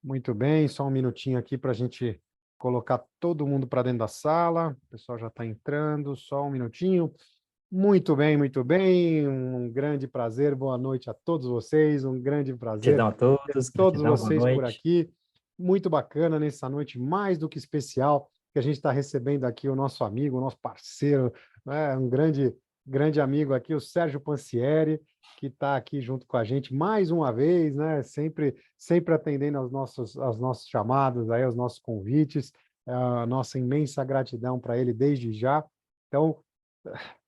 Muito bem, só um minutinho aqui para a gente colocar todo mundo para dentro da sala. O pessoal já está entrando, só um minutinho. Muito bem, muito bem. Um grande prazer, boa noite a todos vocês. Um grande prazer Gratidão a ter todos, todos gratidão, boa vocês por noite. aqui. Muito bacana nessa noite mais do que especial, que a gente está recebendo aqui o nosso amigo, o nosso parceiro, né? Um grande amigo aqui, o Sérgio Pansieri, que está aqui junto com a gente mais uma vez, né? Sempre atendendo aos nossos chamados, aí, aos nossos convites. A nossa imensa gratidão para ele desde já. Então,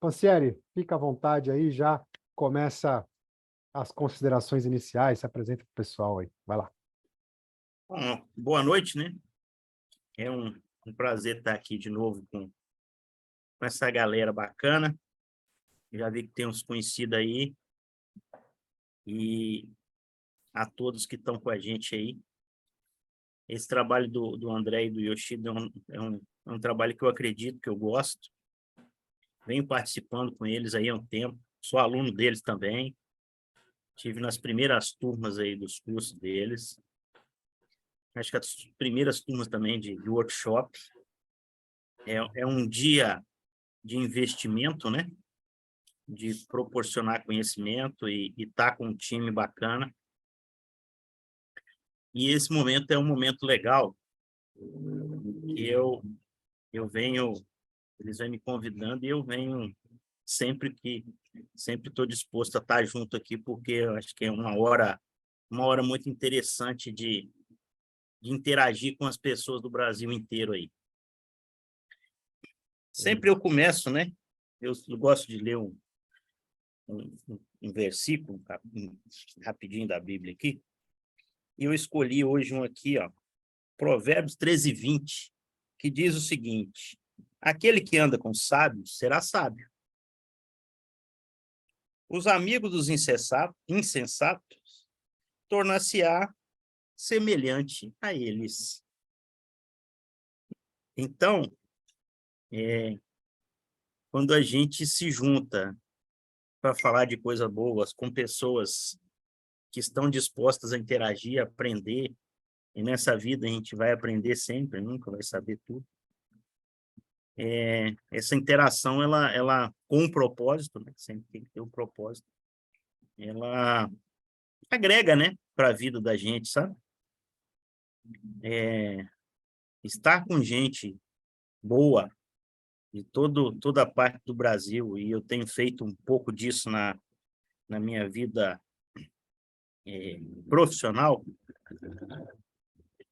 Pansieri, fica à vontade aí, já começa as considerações iniciais, se apresenta para o pessoal aí. Vai lá. Bom, boa noite, né? É um prazer estar aqui de novo com essa galera bacana. Já vi que tem uns conhecidos aí. E a todos que estão com a gente aí. Esse trabalho do André e do Yoshida é um trabalho que eu acredito, que eu gosto. Venho participando com eles aí há um tempo. Sou aluno deles também. Tive nas primeiras turmas aí dos cursos deles. Acho que as primeiras turmas também de workshop. É um dia de investimento, né? De proporcionar conhecimento e estar com um time bacana. E esse momento é um momento legal que eu venho, eles vêm me convidando e eu venho sempre estou disposto a estar junto aqui, porque eu acho que é uma hora muito interessante de interagir com as pessoas do Brasil inteiro aí. Sempre eu começo, né? Eu gosto de ler um versículo rapidinho da Bíblia aqui, e eu escolhi hoje um aqui, ó, Provérbios 13:20, que diz o seguinte: aquele que anda com sábios será sábio. Os amigos dos insensatos tornar-se-á semelhante a eles. Então, quando a gente se junta para falar de coisas boas com pessoas que estão dispostas a interagir, a aprender, e nessa vida a gente vai aprender sempre, nunca vai saber tudo. Essa interação, ela com um propósito, né? Sempre tem que ter um propósito, ela agrega, né, para a vida da gente, sabe? Estar com gente boa de toda a parte do Brasil, e eu tenho feito um pouco disso na minha vida profissional,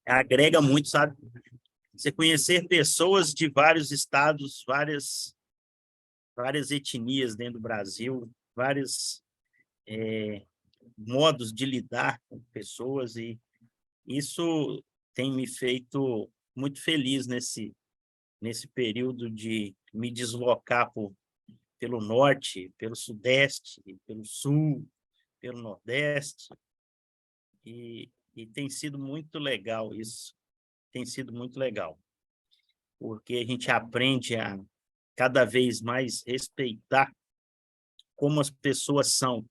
agrega muito, sabe? Você conhecer pessoas de vários estados, várias etnias dentro do Brasil, vários modos de lidar com pessoas, e isso tem me feito muito feliz nesse período de me deslocar pelo norte, pelo sudeste, pelo sul, pelo nordeste, e tem sido muito legal isso, tem sido muito legal, porque a gente aprende a cada vez mais respeitar como as pessoas são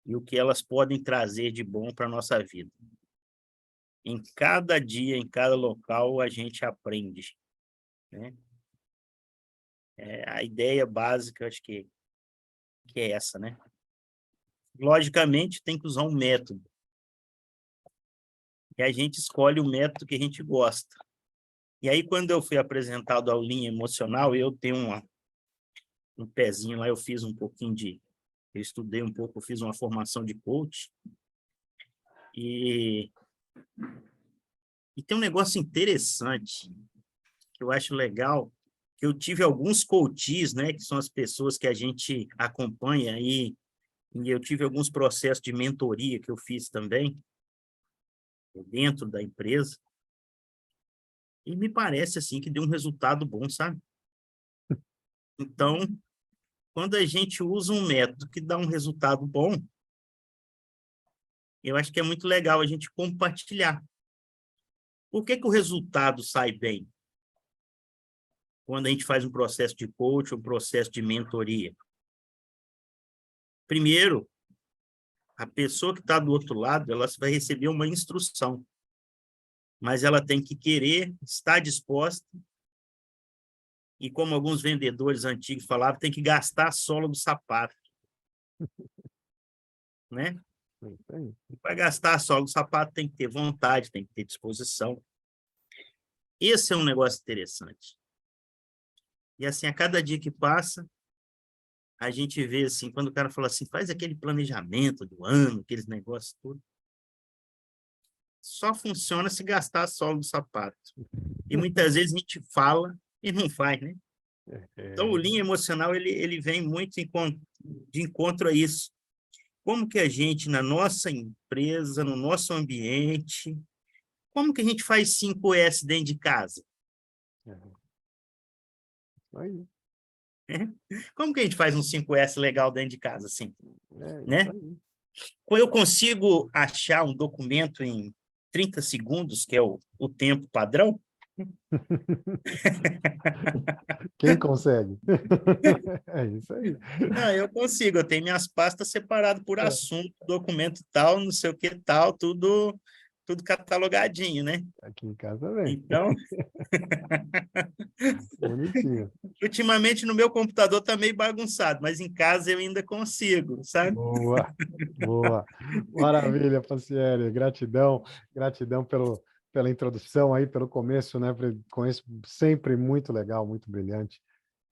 e o que elas podem trazer de bom para a nossa vida. Em cada dia, em cada local, a gente aprende, né? A ideia básica, acho que é essa, né? Logicamente, tem que usar um método, e a gente escolhe o método que a gente gosta. E aí, quando eu fui apresentado à linha emocional, eu tenho um pezinho lá, eu fiz um pouquinho eu estudei um pouco, eu fiz uma formação de coach, e tem um negócio interessante que eu acho legal, que eu tive alguns coaches, né, que são as pessoas que a gente acompanha, e eu tive alguns processos de mentoria que eu fiz também, dentro da empresa, e me parece, assim, que deu um resultado bom, sabe? Então, quando a gente usa um método que dá um resultado bom, eu acho que é muito legal a gente compartilhar. Por que o resultado sai bem quando a gente faz um processo de coach, um processo de mentoria? Primeiro, a pessoa que está do outro lado, ela vai receber uma instrução. mas ela tem que querer, estar disposta, e como alguns vendedores antigos falavam, tem que gastar a sola do sapato, né? Para gastar a sola do sapato tem que ter vontade, tem que ter disposição. Esse é um negócio interessante. E assim, a cada dia que passa, a gente vê assim, quando o cara fala assim, faz aquele planejamento do ano, aqueles negócios tudo, só funciona se gastar a sola do sapato. E muitas vezes a gente fala e não faz, né? Então, o linha emocional, ele vem muito de encontro a isso. Como que a gente, na nossa empresa, no nosso ambiente, como que a gente faz 5S dentro de casa? Aí. Como que a gente faz um 5S legal dentro de casa, assim? Né? Aí. Eu consigo achar um documento em 30 segundos, que é o tempo padrão? Quem consegue? É isso aí. Não, eu consigo. Eu tenho minhas pastas separadas por assunto, documento tal, não sei o que tal, tudo catalogadinho, né? Aqui em casa também. Então, Bonitinho. ultimamente no meu computador tá meio bagunçado, mas em casa eu ainda consigo, sabe? Boa, boa. Maravilha, Pancieri. Gratidão, gratidão pela introdução aí, pelo começo, né? Começo sempre muito legal, muito brilhante.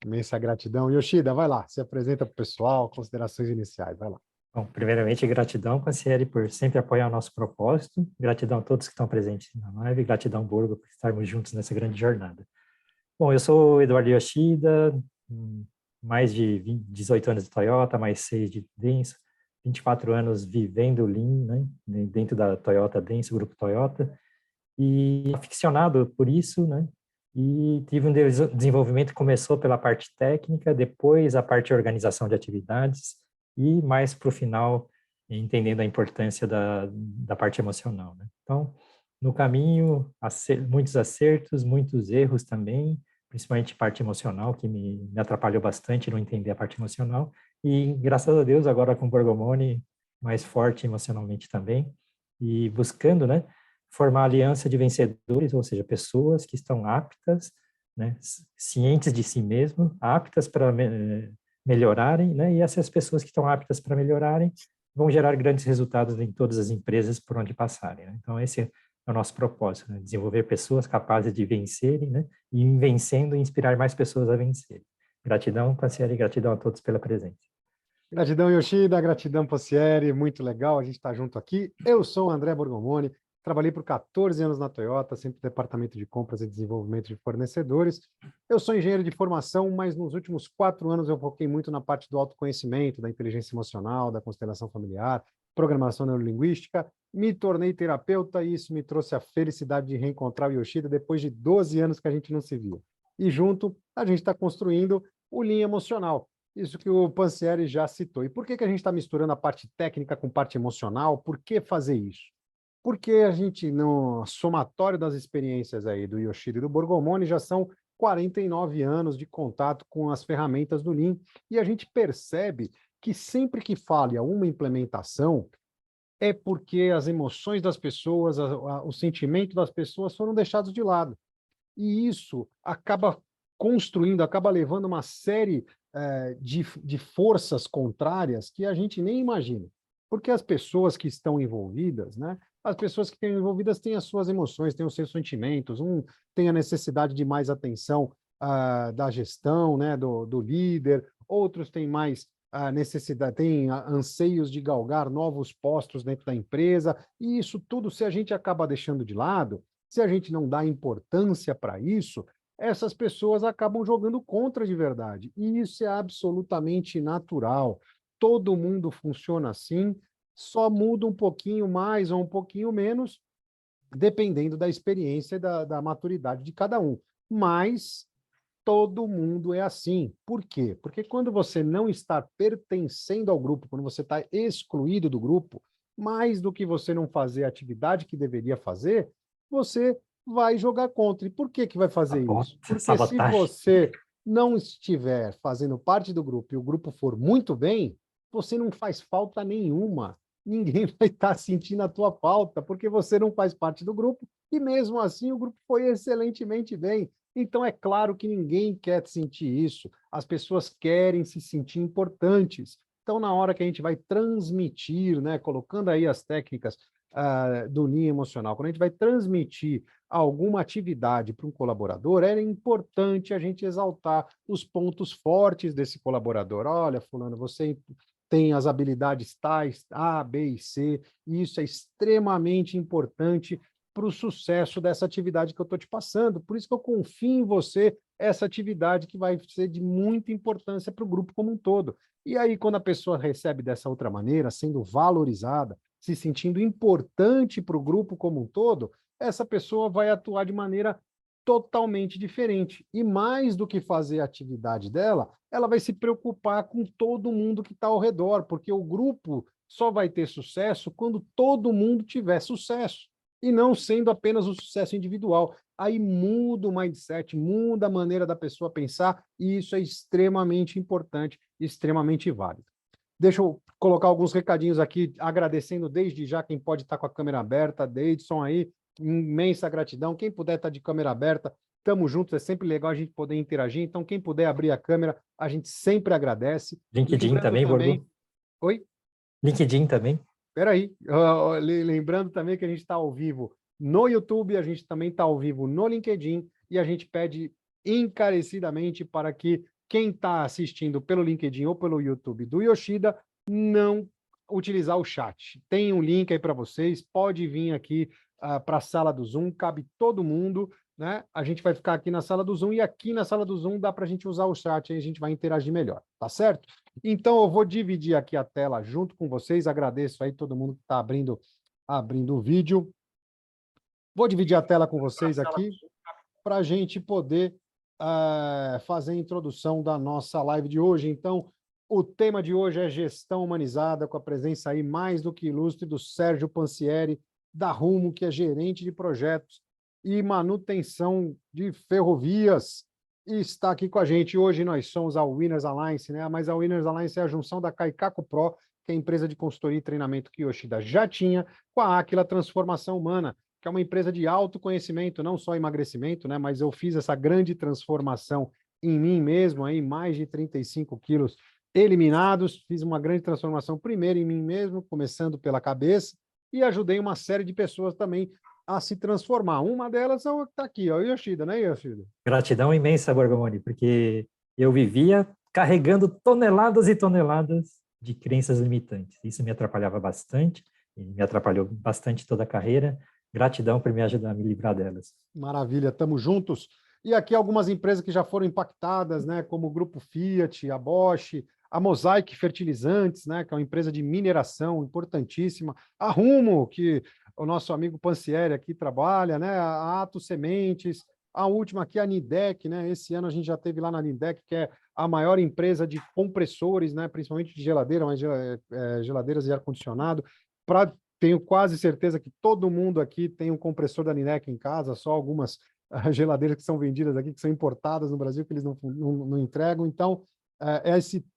Imensa gratidão. Yoshida, vai lá, se apresenta para o pessoal, considerações iniciais, vai lá. Bom, primeiramente, gratidão, Pancieri, por sempre apoiar o nosso propósito. Gratidão a todos que estão presentes na live. Gratidão, Borgo, por estarmos juntos nessa grande jornada. Bom, eu sou o Eduardo Yoshida, mais de 18 anos de Toyota, mais 6 de Denso, 24 anos vivendo Lean, né, dentro da Toyota Denso, Grupo Toyota, e aficionado por isso, né, e tive um desenvolvimento que começou pela parte técnica, depois a parte de organização de atividades, e mais para o final, entendendo a importância da parte emocional, né. Então, no caminho, muitos acertos, muitos erros também, principalmente parte emocional, que me atrapalhou bastante não entender a parte emocional. E, graças a Deus, agora com o Borgomoni, mais forte emocionalmente também, e buscando, né, formar aliança de vencedores, ou seja, pessoas que estão aptas, né, cientes de si mesmo, aptas para melhorarem, né, e essas pessoas que estão aptas para melhorarem vão gerar grandes resultados em todas as empresas por onde passarem, né? Então, esse é o nosso propósito, né? Desenvolver pessoas capazes de vencerem, né? E em vencendo, inspirar mais pessoas a vencerem. Gratidão, Pancieri, gratidão a todos pela presença. Gratidão, Yoshida, gratidão, Pancieri, muito legal a gente estar junto aqui. Eu sou o André Borgomoni, trabalhei por 14 anos na Toyota, sempre no departamento de compras e desenvolvimento de fornecedores. Eu sou engenheiro de formação, mas nos últimos 4 anos eu foquei muito na parte do autoconhecimento, da inteligência emocional, da constelação familiar, programação neurolinguística. Me tornei terapeuta e isso me trouxe a felicidade de reencontrar o Yoshida depois de 12 anos que a gente não se via. E junto, a gente está construindo o Linha Emocional. Isso que o Pancieri já citou. E por que a gente está misturando a parte técnica com parte emocional? Por que fazer isso? Porque a gente, no somatório das experiências aí do Yoshida e do Borgomoni, já são 49 anos de contato com as ferramentas do Lean, e a gente percebe que sempre que falha uma implementação, é porque as emoções das pessoas, o sentimento das pessoas foram deixados de lado. E isso acaba construindo, acaba levando uma série de forças contrárias que a gente nem imagina. Porque as pessoas que estão envolvidas, né? As pessoas que estão envolvidas têm as suas emoções, têm os seus sentimentos, tem a necessidade de mais atenção da gestão, né? do líder, outros têm mais necessidade, têm anseios de galgar novos postos dentro da empresa, e isso tudo, se a gente acaba deixando de lado, se a gente não dá importância para isso, essas pessoas acabam jogando contra de verdade. E isso é absolutamente natural. Todo mundo funciona assim, só muda um pouquinho mais ou um pouquinho menos, dependendo da experiência e da maturidade de cada um. Mas todo mundo é assim. Por quê? Porque quando você não está pertencendo ao grupo, quando você está excluído do grupo, mais do que você não fazer a atividade que deveria fazer, você vai jogar contra. E por que vai fazer isso? Porque se você não estiver fazendo parte do grupo e o grupo for muito bem, você não faz falta nenhuma. Ninguém vai estar sentindo a tua falta, porque você não faz parte do grupo e mesmo assim o grupo foi excelentemente bem. Então, é claro que ninguém quer sentir isso, as pessoas querem se sentir importantes. Então, na hora que a gente vai transmitir, né, colocando aí as técnicas do Lean emocional, quando a gente vai transmitir alguma atividade para um colaborador, é importante a gente exaltar os pontos fortes desse colaborador. Olha, fulano, você tem as habilidades tais, A, B e C, e isso é extremamente importante para o sucesso dessa atividade que eu estou te passando. Por isso que eu confio em você, essa atividade que vai ser de muita importância para o grupo como um todo. E aí, quando a pessoa recebe dessa outra maneira, sendo valorizada, se sentindo importante para o grupo como um todo, essa pessoa vai atuar de maneira totalmente diferente. E mais do que fazer a atividade dela, ela vai se preocupar com todo mundo que está ao redor, porque o grupo só vai ter sucesso quando todo mundo tiver sucesso, e não sendo apenas o sucesso individual. Aí muda o mindset, muda a maneira da pessoa pensar, e isso é extremamente importante, extremamente válido. Deixa eu colocar alguns recadinhos aqui, agradecendo desde já quem pode estar com a câmera aberta, Deidson aí, imensa gratidão. Quem puder estar de câmera aberta, estamos juntos, é sempre legal a gente poder interagir. Então, quem puder abrir a câmera, a gente sempre agradece. LinkedIn também, Borgo? Oi? LinkedIn também? Espera aí, lembrando também que a gente está ao vivo no YouTube, a gente também está ao vivo no LinkedIn, e a gente pede encarecidamente para que quem está assistindo pelo LinkedIn ou pelo YouTube do Yoshida não utilizar o chat. Tem um link aí para vocês, pode vir aqui para a sala do Zoom, cabe todo mundo, né? A gente vai ficar aqui na sala do Zoom, e aqui na sala do Zoom dá para a gente usar o chat, aí a gente vai interagir melhor, tá certo? Então, eu vou dividir aqui a tela junto com vocês, agradeço aí todo mundo que está abrindo o vídeo. Vou dividir a tela com vocês aqui para a gente poder fazer a introdução da nossa live de hoje. Então, o tema de hoje é gestão humanizada, com a presença aí mais do que ilustre do Sérgio Pansieri, da Rumo, que é gerente de projetos e manutenção de ferrovias, e está aqui com a gente. Hoje nós somos a Winners Alliance, né? Mas a Winners Alliance é a junção da Kaikaku Pro, que é a empresa de consultoria e treinamento que Yoshida já tinha, com a Aquila Transformação Humana, que é uma empresa de autoconhecimento, não só emagrecimento, né? Mas eu fiz essa grande transformação em mim mesmo, aí mais de 35 quilos eliminados, fiz uma grande transformação primeiro em mim mesmo, começando pela cabeça, e ajudei uma série de pessoas também a se transformar. Uma delas está aqui, ó, Yoshida, né, Yoshida? Gratidão imensa, Borgomoni, porque eu vivia carregando toneladas e toneladas de crenças limitantes. Isso me atrapalhava bastante, e me atrapalhou bastante toda a carreira. Gratidão por me ajudar a me livrar delas. Maravilha, estamos juntos. E aqui algumas empresas que já foram impactadas, né, como o Grupo Fiat, a Bosch, a Mosaic Fertilizantes, né, que é uma empresa de mineração importantíssima, a Rumo, que o nosso amigo Pansieri aqui trabalha, né, a Ato Sementes, a última aqui, a Nidec, né, esse ano a gente já teve lá na Nidec, que é a maior empresa de compressores, né, principalmente de geladeira, mas geladeiras de ar-condicionado, tenho quase certeza que todo mundo aqui tem um compressor da Nidec em casa, só algumas geladeiras que são vendidas aqui, que são importadas no Brasil, que eles não entregam. Então,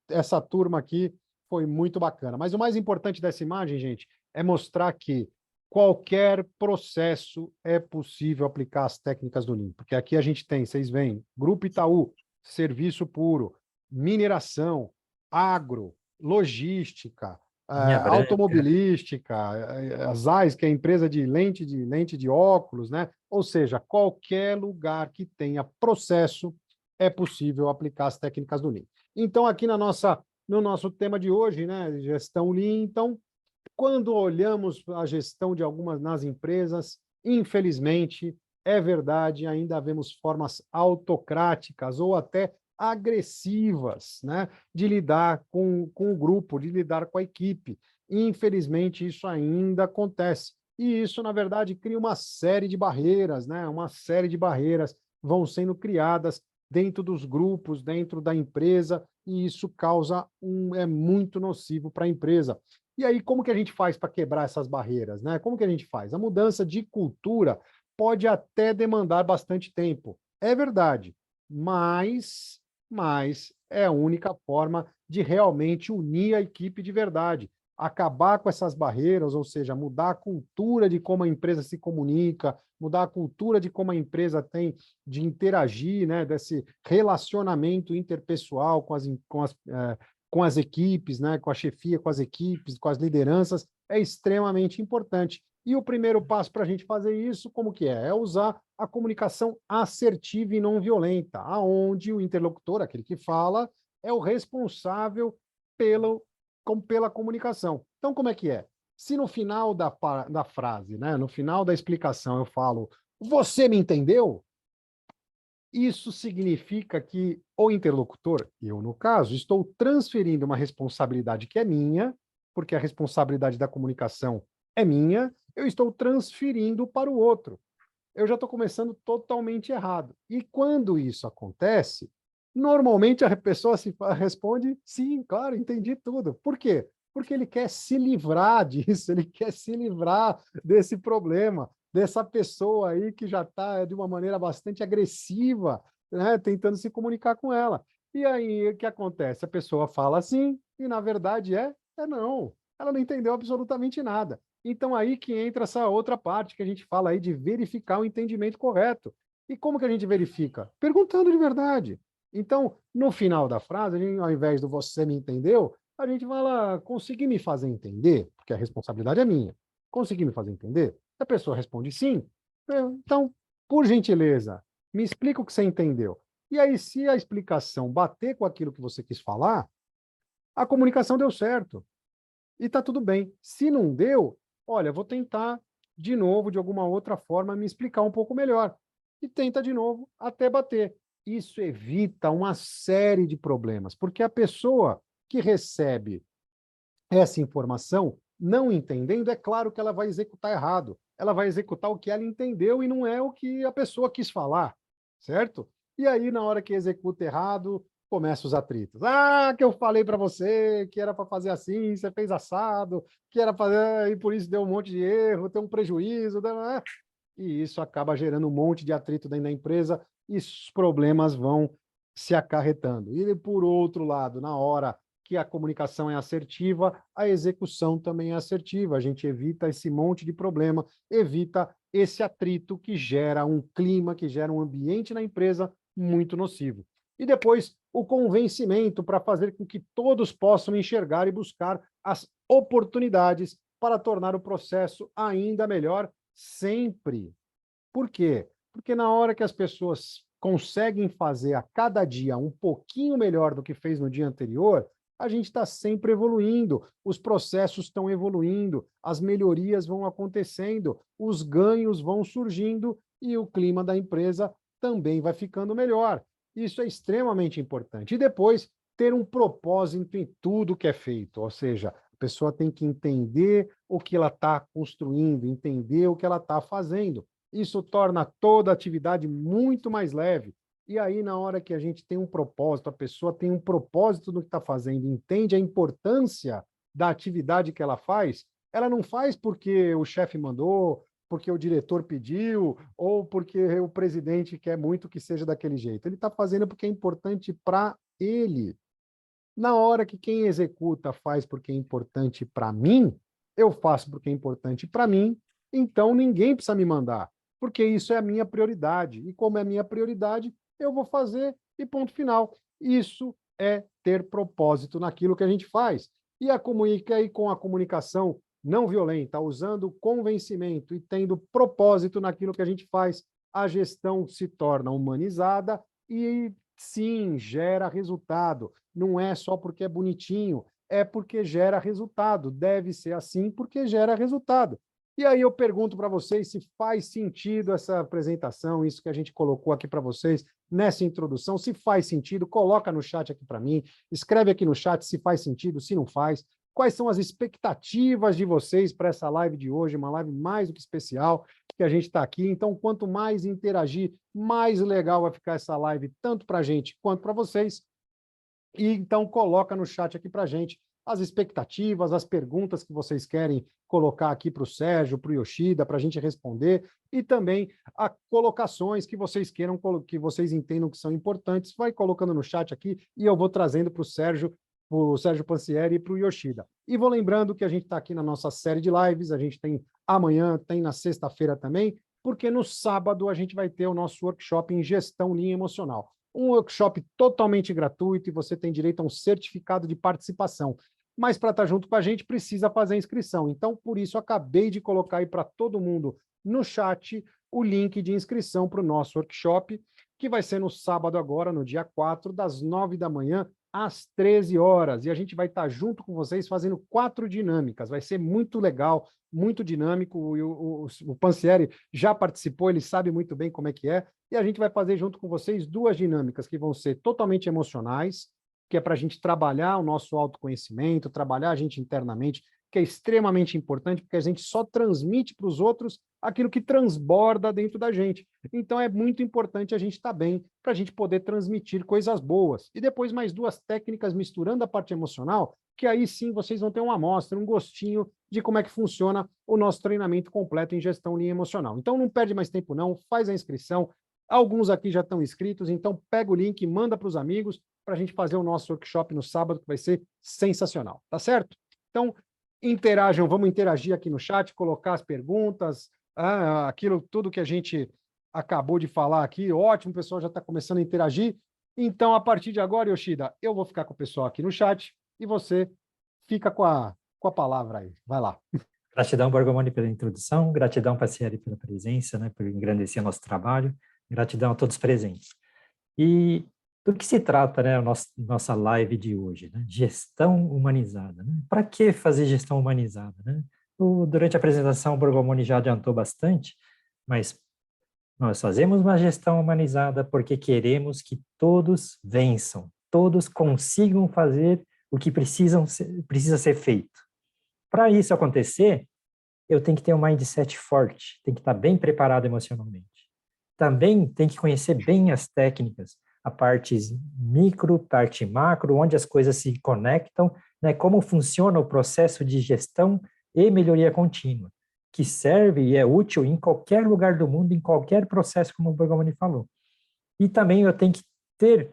essa turma aqui foi muito bacana. Mas o mais importante dessa imagem, gente, é mostrar que qualquer processo é possível aplicar as técnicas do Lean. Porque aqui a gente tem, vocês veem, Grupo Itaú, serviço puro, mineração, agro, logística, automobilística, a Zeiss, que é a empresa de lente de óculos, né? Ou seja, qualquer lugar que tenha processo é possível aplicar as técnicas do Lean. Então, aqui no nosso tema de hoje, né, gestão Lean, então, quando olhamos a gestão de algumas nas empresas, infelizmente, é verdade, ainda vemos formas autocráticas ou até agressivas, né, de lidar com o grupo, de lidar com a equipe. Infelizmente, isso ainda acontece. E isso, na verdade, cria uma série de barreiras, né? Uma série de barreiras vão sendo criadas dentro dos grupos, dentro da empresa, e isso é muito nocivo para a empresa. E aí, como que a gente faz para quebrar essas barreiras, né? Como que a gente faz? A mudança de cultura pode até demandar bastante tempo. É verdade, mas é a única forma de realmente unir a equipe de verdade. acabar com essas barreiras, ou seja, mudar a cultura de como a empresa se comunica, mudar a cultura de como a empresa tem de interagir, né, desse relacionamento interpessoal com as equipes, né, com a chefia, com as equipes, com as lideranças, é extremamente importante. E o primeiro passo para a gente fazer isso, como que é? É usar a comunicação assertiva e não violenta, aonde o interlocutor, aquele que fala, é o responsável pela comunicação. Então, como é que é? Se no final da frase, né, no final da explicação, eu falo, você me entendeu? Isso significa que o interlocutor, eu no caso, estou transferindo uma responsabilidade que é minha, porque a responsabilidade da comunicação é minha, eu estou transferindo para o outro. Eu já estou começando totalmente errado. E quando isso acontece, normalmente a pessoa responde, sim, claro, entendi tudo. Por quê? Porque ele quer se livrar disso, ele quer se livrar desse problema, dessa pessoa aí que já está de uma maneira bastante agressiva, né, tentando se comunicar com ela. E aí, o que acontece? A pessoa fala sim, e na verdade é não. Ela não entendeu absolutamente nada. Então, aí que entra essa outra parte que a gente fala aí de verificar o entendimento correto. E como que a gente verifica? Perguntando de verdade. Então, no final da frase, a gente, ao invés do você me entendeu, a gente fala, consegui me fazer entender? Porque a responsabilidade é minha. Consegui me fazer entender? Se a pessoa responde sim, então, por gentileza, me explica o que você entendeu. E aí, se a explicação bater com aquilo que você quis falar, a comunicação deu certo. E está tudo bem. Se não deu, olha, vou tentar de novo, de alguma outra forma, me explicar um pouco melhor. E tenta de novo até bater. Isso evita uma série de problemas, porque a pessoa que recebe essa informação, não entendendo, é claro que ela vai executar errado. Ela vai executar o que ela entendeu e não é o que a pessoa quis falar, certo? E aí, na hora que executa errado, começam os atritos. Ah, que eu falei para você que era para fazer assim, você fez assado, que era fazer, e por isso deu um monte de erro, tem um prejuízo, né? E isso acaba gerando um monte de atrito dentro da empresa e os problemas vão se acarretando. E, por outro lado, na hora que a comunicação é assertiva, a execução também é assertiva. A gente evita esse monte de problema, evita esse atrito que gera um clima, que gera um ambiente na empresa muito nocivo. E depois, o convencimento para fazer com que todos possam enxergar e buscar as oportunidades para tornar o processo ainda melhor sempre. Por quê? Porque na hora que as pessoas conseguem fazer a cada dia um pouquinho melhor do que fez no dia anterior, a gente está sempre evoluindo, os processos estão evoluindo, as melhorias vão acontecendo, os ganhos vão surgindo e o clima da empresa também vai ficando melhor. Isso é extremamente importante. E depois, ter um propósito em tudo que é feito, ou seja, a pessoa tem que entender o que ela está construindo, entender o que ela está fazendo. Isso torna toda a atividade muito mais leve. E aí, na hora que a gente tem um propósito, a pessoa tem um propósito no que está fazendo, entende a importância da atividade que ela faz, ela não faz porque o chefe mandou, porque o diretor pediu, ou porque o presidente quer muito que seja daquele jeito. Ele está fazendo porque é importante para ele. Na hora que quem executa faz porque é importante para mim, eu faço porque é importante para mim, então ninguém precisa me mandar, porque isso é a minha prioridade. E como é a minha prioridade, eu vou fazer e ponto final. Isso é ter propósito naquilo que a gente faz. E aí com a comunicação não violenta, usando convencimento e tendo propósito naquilo que a gente faz, a gestão se torna humanizada e, sim, gera resultado. Não é só porque é bonitinho, é porque gera resultado. Deve ser assim porque gera resultado. E aí eu pergunto para vocês se faz sentido essa apresentação, isso que a gente colocou aqui para vocês nessa introdução. Se faz sentido, coloca no chat aqui para mim, escreve aqui no chat se faz sentido, se não faz. Quais são as expectativas de vocês para essa live de hoje, uma live mais do que especial, que a gente está aqui. Então, quanto mais interagir, mais legal vai ficar essa live, tanto para a gente quanto para vocês. E então coloca no chat aqui para a gente as expectativas, as perguntas que vocês querem colocar aqui para o Sérgio, para o Yoshida, para a gente responder, e também as colocações que vocês queiram, que vocês entendam que são importantes, vai colocando no chat aqui e eu vou trazendo para o Sérgio o Sérgio Pansieri e para o Yoshida. E vou lembrando que a gente está aqui na nossa série de lives, a gente tem amanhã, tem na sexta-feira também, porque no sábado a gente vai ter o nosso workshop em gestão linha emocional. Um workshop totalmente gratuito e você tem direito a um certificado de participação. Mas para estar junto com a gente precisa fazer a inscrição. Então, por isso, acabei de colocar aí para todo mundo no chat o link de inscrição para o nosso workshop, que vai ser no sábado agora, no dia 4, das 9 da manhã às 13 horas. E a gente vai estar junto com vocês fazendo 4 dinâmicas. Vai ser muito legal, muito dinâmico. O Pansieri já participou, ele sabe muito bem como é que é. E a gente vai fazer junto com vocês 2 dinâmicas que vão ser totalmente emocionais, que é para a gente trabalhar o nosso autoconhecimento, trabalhar a gente internamente, que é extremamente importante, porque a gente só transmite para os outros aquilo que transborda dentro da gente. Então, é muito importante a gente estar bem para a gente poder transmitir coisas boas. E depois mais 2 técnicas misturando a parte emocional, que aí sim vocês vão ter uma amostra, um gostinho de como é que funciona o nosso treinamento completo em gestão linha emocional. Então, não perde mais tempo não, faz a inscrição. Alguns aqui já estão inscritos, então pega o link, manda para os amigos para a gente fazer o nosso workshop no sábado, que vai ser sensacional, tá certo? Então, interajam, vamos interagir aqui no chat, colocar as perguntas, aquilo tudo que a gente acabou de falar aqui, ótimo, o pessoal já está começando a interagir. Então, a partir de agora, Yoshida, eu vou ficar com o pessoal aqui no chat e você fica com a palavra aí. Vai lá. Gratidão, Borgomoni, pela introdução, gratidão, Pansieri, pela presença, né, por engrandecer nosso trabalho, gratidão a todos presentes. E do que se trata, né, a nossa live de hoje? Né? Gestão humanizada. Né? Para que fazer gestão humanizada? Né? Durante a apresentação, o Borgomoni já adiantou bastante, mas nós fazemos uma gestão humanizada porque queremos que todos vençam, todos consigam fazer o que precisa ser feito. Para isso acontecer, eu tenho que ter um mindset forte, tenho que estar bem preparado emocionalmente. Também tem que conhecer bem as técnicas, a parte micro, parte macro, onde as coisas se conectam, né, como funciona o processo de gestão e melhoria contínua, que serve e é útil em qualquer lugar do mundo, em qualquer processo, como o Borgomoni falou. E também eu tenho que ter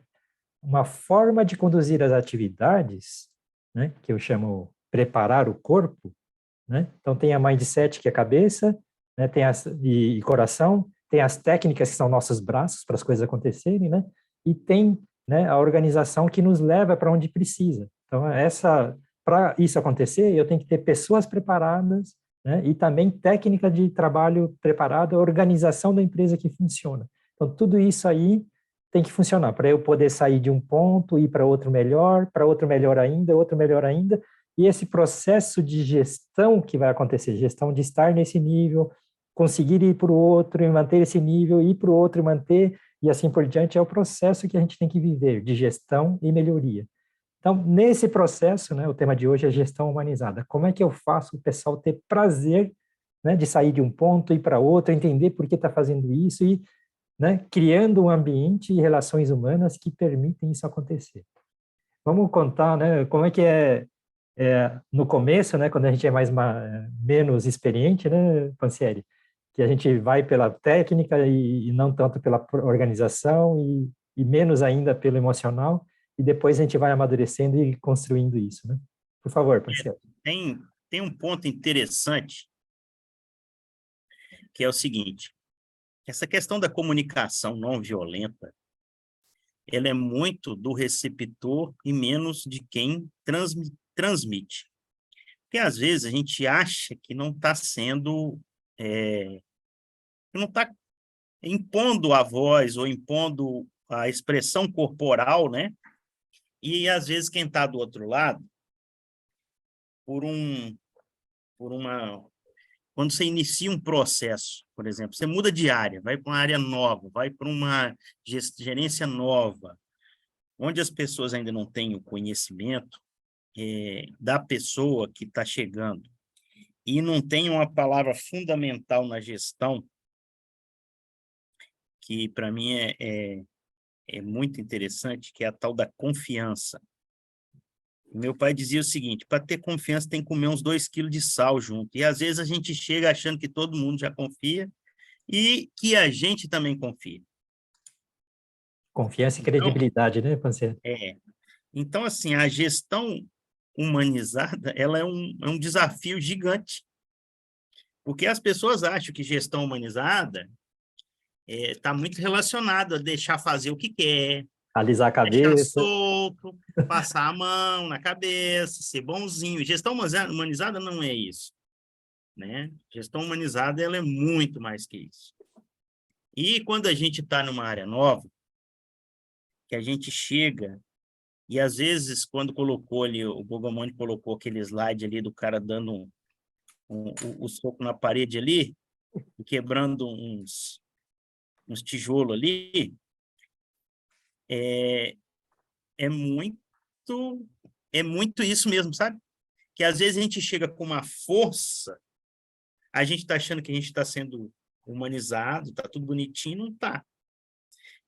uma forma de conduzir as atividades, né, que eu chamo preparar o corpo, né? Então tem a mindset, que é a cabeça, né, tem e coração, tem as técnicas que são nossos braços para as coisas acontecerem, né? E tem, né, a organização que nos leva para onde precisa. Então, para isso acontecer, eu tenho que ter pessoas preparadas, né, e também técnica de trabalho preparada, organização da empresa que funciona. Então, tudo isso aí tem que funcionar para eu poder sair de um ponto, ir para outro melhor ainda, outro melhor ainda, e esse processo de gestão que vai acontecer, gestão de estar nesse nível, conseguir ir para o outro e manter esse nível, ir para o outro e manter, e assim por diante, é o processo que a gente tem que viver, de gestão e melhoria. Então, nesse processo, né, o tema de hoje é gestão humanizada. Como é que eu faço o pessoal ter prazer, né, de sair de um ponto e ir para outro, entender por que está fazendo isso e, né, criando um ambiente e relações humanas que permitem isso acontecer. Vamos contar, né, como é que no começo, né, quando a gente é menos experiente, né, Pansieri, que a gente vai pela técnica e não tanto pela organização e menos ainda pelo emocional, e depois a gente vai amadurecendo e construindo isso, né? Por favor, Pansieri. Tem um ponto interessante, que é o seguinte: essa questão da comunicação não violenta, ela é muito do receptor e menos de quem transmite. Porque, às vezes, a gente acha que não está sendo... não está impondo a voz ou impondo a expressão corporal, né? E, às vezes, quem está do outro lado, quando você inicia um processo, por exemplo, você muda de área, vai para uma área nova, vai para uma gerência nova, onde as pessoas ainda não têm o conhecimento da pessoa que está chegando e não tem uma palavra fundamental na gestão, que para mim é muito interessante, que é a tal da confiança. Meu pai dizia o seguinte: para ter confiança tem que comer uns 2 quilos de sal junto. E às vezes a gente chega achando que todo mundo já confia e que a gente também confia. Confiança e credibilidade, né, Pansieri? Então, assim, a gestão humanizada, ela é um desafio gigante, porque as pessoas acham que gestão humanizada está muito relacionada a deixar fazer o que quer, Alisar a deixar cabeça. solto, passar a mão na cabeça, ser bonzinho. Gestão humanizada não é isso, né? Gestão humanizada, ela é muito mais que isso. E quando a gente está numa área nova, que a gente chega, e às vezes, quando colocou ali, o Bogomoni colocou aquele slide ali do cara dando o soco na parede ali, e quebrando uns tijolos ali, é, é muito é muito isso mesmo, sabe? Que às vezes a gente chega com uma força, a gente está achando que a gente está sendo humanizado, está tudo bonitinho, não está.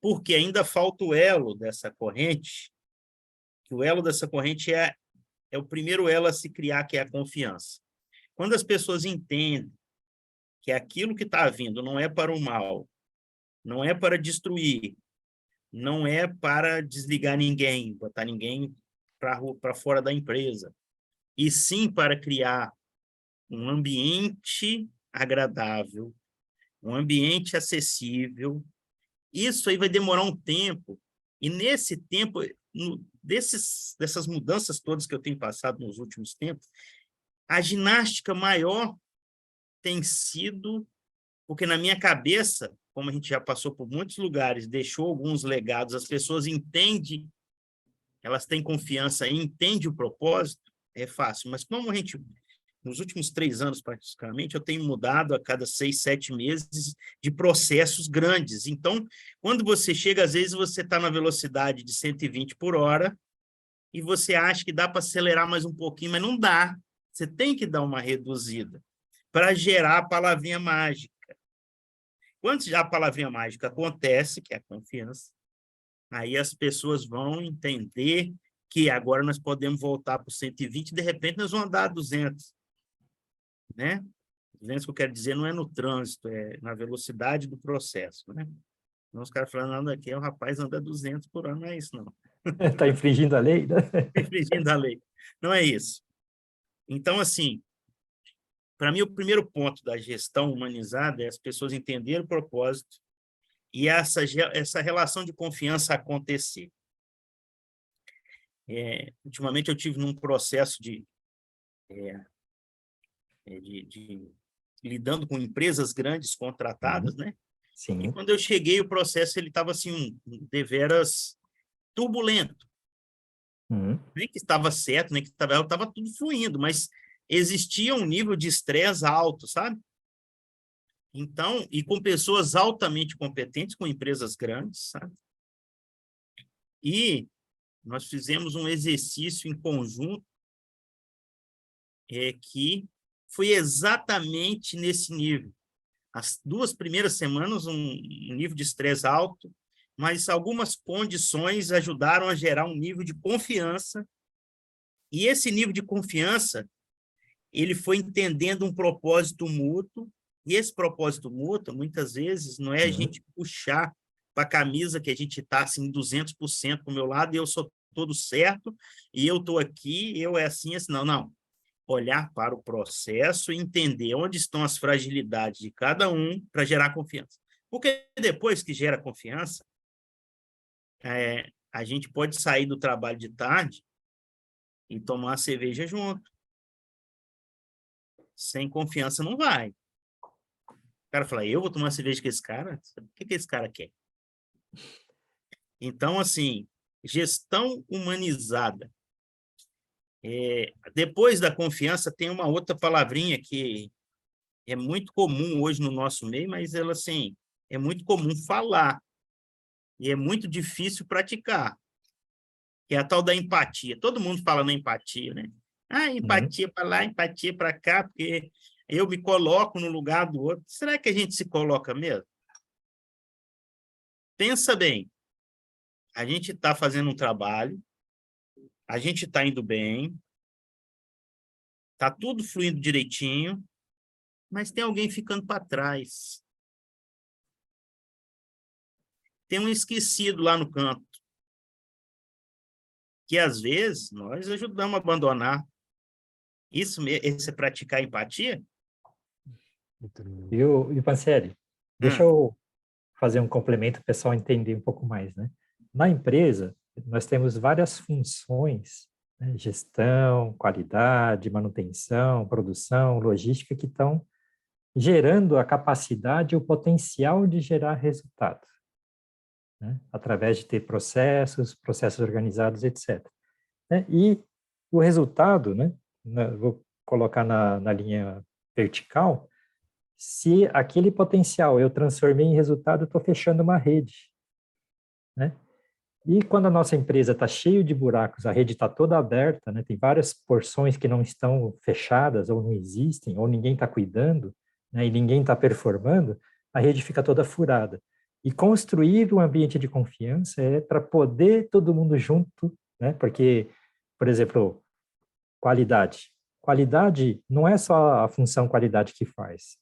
Porque ainda falta o elo dessa corrente, que o elo dessa corrente é o primeiro elo a se criar, que é a confiança. Quando as pessoas entendem que aquilo que está vindo não é para o mal, não é para destruir, não é para desligar ninguém, botar ninguém para fora da empresa, e sim para criar um ambiente agradável, um ambiente acessível. Isso aí vai demorar um tempo, e nesse tempo, dessas mudanças todas que eu tenho passado nos últimos tempos, a ginástica maior tem sido, porque na minha cabeça, como a gente já passou por muitos lugares, deixou alguns legados, as pessoas entendem, elas têm confiança e entendem o propósito, é fácil. Mas como a gente, nos últimos 3 anos, praticamente, eu tenho mudado a cada 6, 7 meses de processos grandes. Então, quando você chega, às vezes você está na velocidade de 120 por hora e você acha que dá para acelerar mais um pouquinho, mas não dá. Você tem que dar uma reduzida para gerar a palavrinha mágica. Quando a palavrinha mágica acontece, que é a confiança, aí as pessoas vão entender que agora nós podemos voltar para o 120 e, de repente, nós vamos andar a 200, né? 200 que eu quero dizer não é no trânsito, é na velocidade do processo, né? Então, os caras falando, anda aqui, o rapaz anda 200 por hora, não é isso, não. Está infringindo a lei, né? Infringindo a lei. Não é isso. Então, assim, para mim, o primeiro ponto da gestão humanizada é as pessoas entenderem o propósito e essa relação de confiança acontecer. Ultimamente, eu tive num processo de lidando com empresas grandes contratadas, né? E Sim. quando eu cheguei, o processo ele estava assim, deveras turbulento. Nem que estava certo, nem que estava tudo fluindo, mas existia um nível de estresse alto, sabe? Então, e com pessoas altamente competentes, com empresas grandes, sabe? E nós fizemos um exercício em conjunto que foi exatamente nesse nível. As 2 primeiras semanas, um nível de estresse alto, mas algumas condições ajudaram a gerar um nível de confiança, e esse nível de confiança, ele foi entendendo um propósito mútuo, e esse propósito mútuo, muitas vezes, não é a gente puxar para a camisa que a gente está assim, 200% para o meu lado, e eu sou todo certo, e eu estou aqui, eu é assim, assim, não, não. Olhar para o processo e entender onde estão as fragilidades de cada um para gerar confiança. Porque depois que gera confiança, a gente pode sair do trabalho de tarde e tomar uma cerveja junto. Sem confiança não vai. O cara fala, eu vou tomar cerveja com esse cara? O que esse cara quer? Então, assim, gestão humanizada. Depois da confiança, tem uma outra palavrinha que é muito comum hoje no nosso meio, mas ela, assim, é muito comum falar e é muito difícil praticar, que é a tal da empatia. Todo mundo fala na empatia, né? Empatia para lá, empatia para cá, porque eu me coloco no lugar do outro. Será que a gente se coloca mesmo? Pensa bem, a gente está fazendo um trabalho, a gente está indo bem, está tudo fluindo direitinho, mas tem alguém ficando para trás. Tem um esquecido lá no canto. que às vezes nós ajudamos a abandonar. Esse é praticar empatia? E o Pansieri, deixa eu fazer um complemento para o pessoal entender um pouco mais, né? Na empresa, nós temos várias funções, né? Gestão, qualidade, manutenção, produção, logística, que estão gerando a capacidade e o potencial de gerar resultado, né? Através de ter processos organizados, etc. Né? E o resultado, né? Vou colocar na linha vertical, se aquele potencial eu transformei em resultado, eu estou fechando uma rede, né? E quando a nossa empresa está cheia de buracos, a rede está toda aberta, né? Tem várias porções que não estão fechadas, ou não existem, ou ninguém está cuidando, né? E ninguém está performando, a rede fica toda furada. E construir um ambiente de confiança é para poder todo mundo junto, né? Porque, por exemplo, qualidade. Qualidade não é só a função qualidade que faz.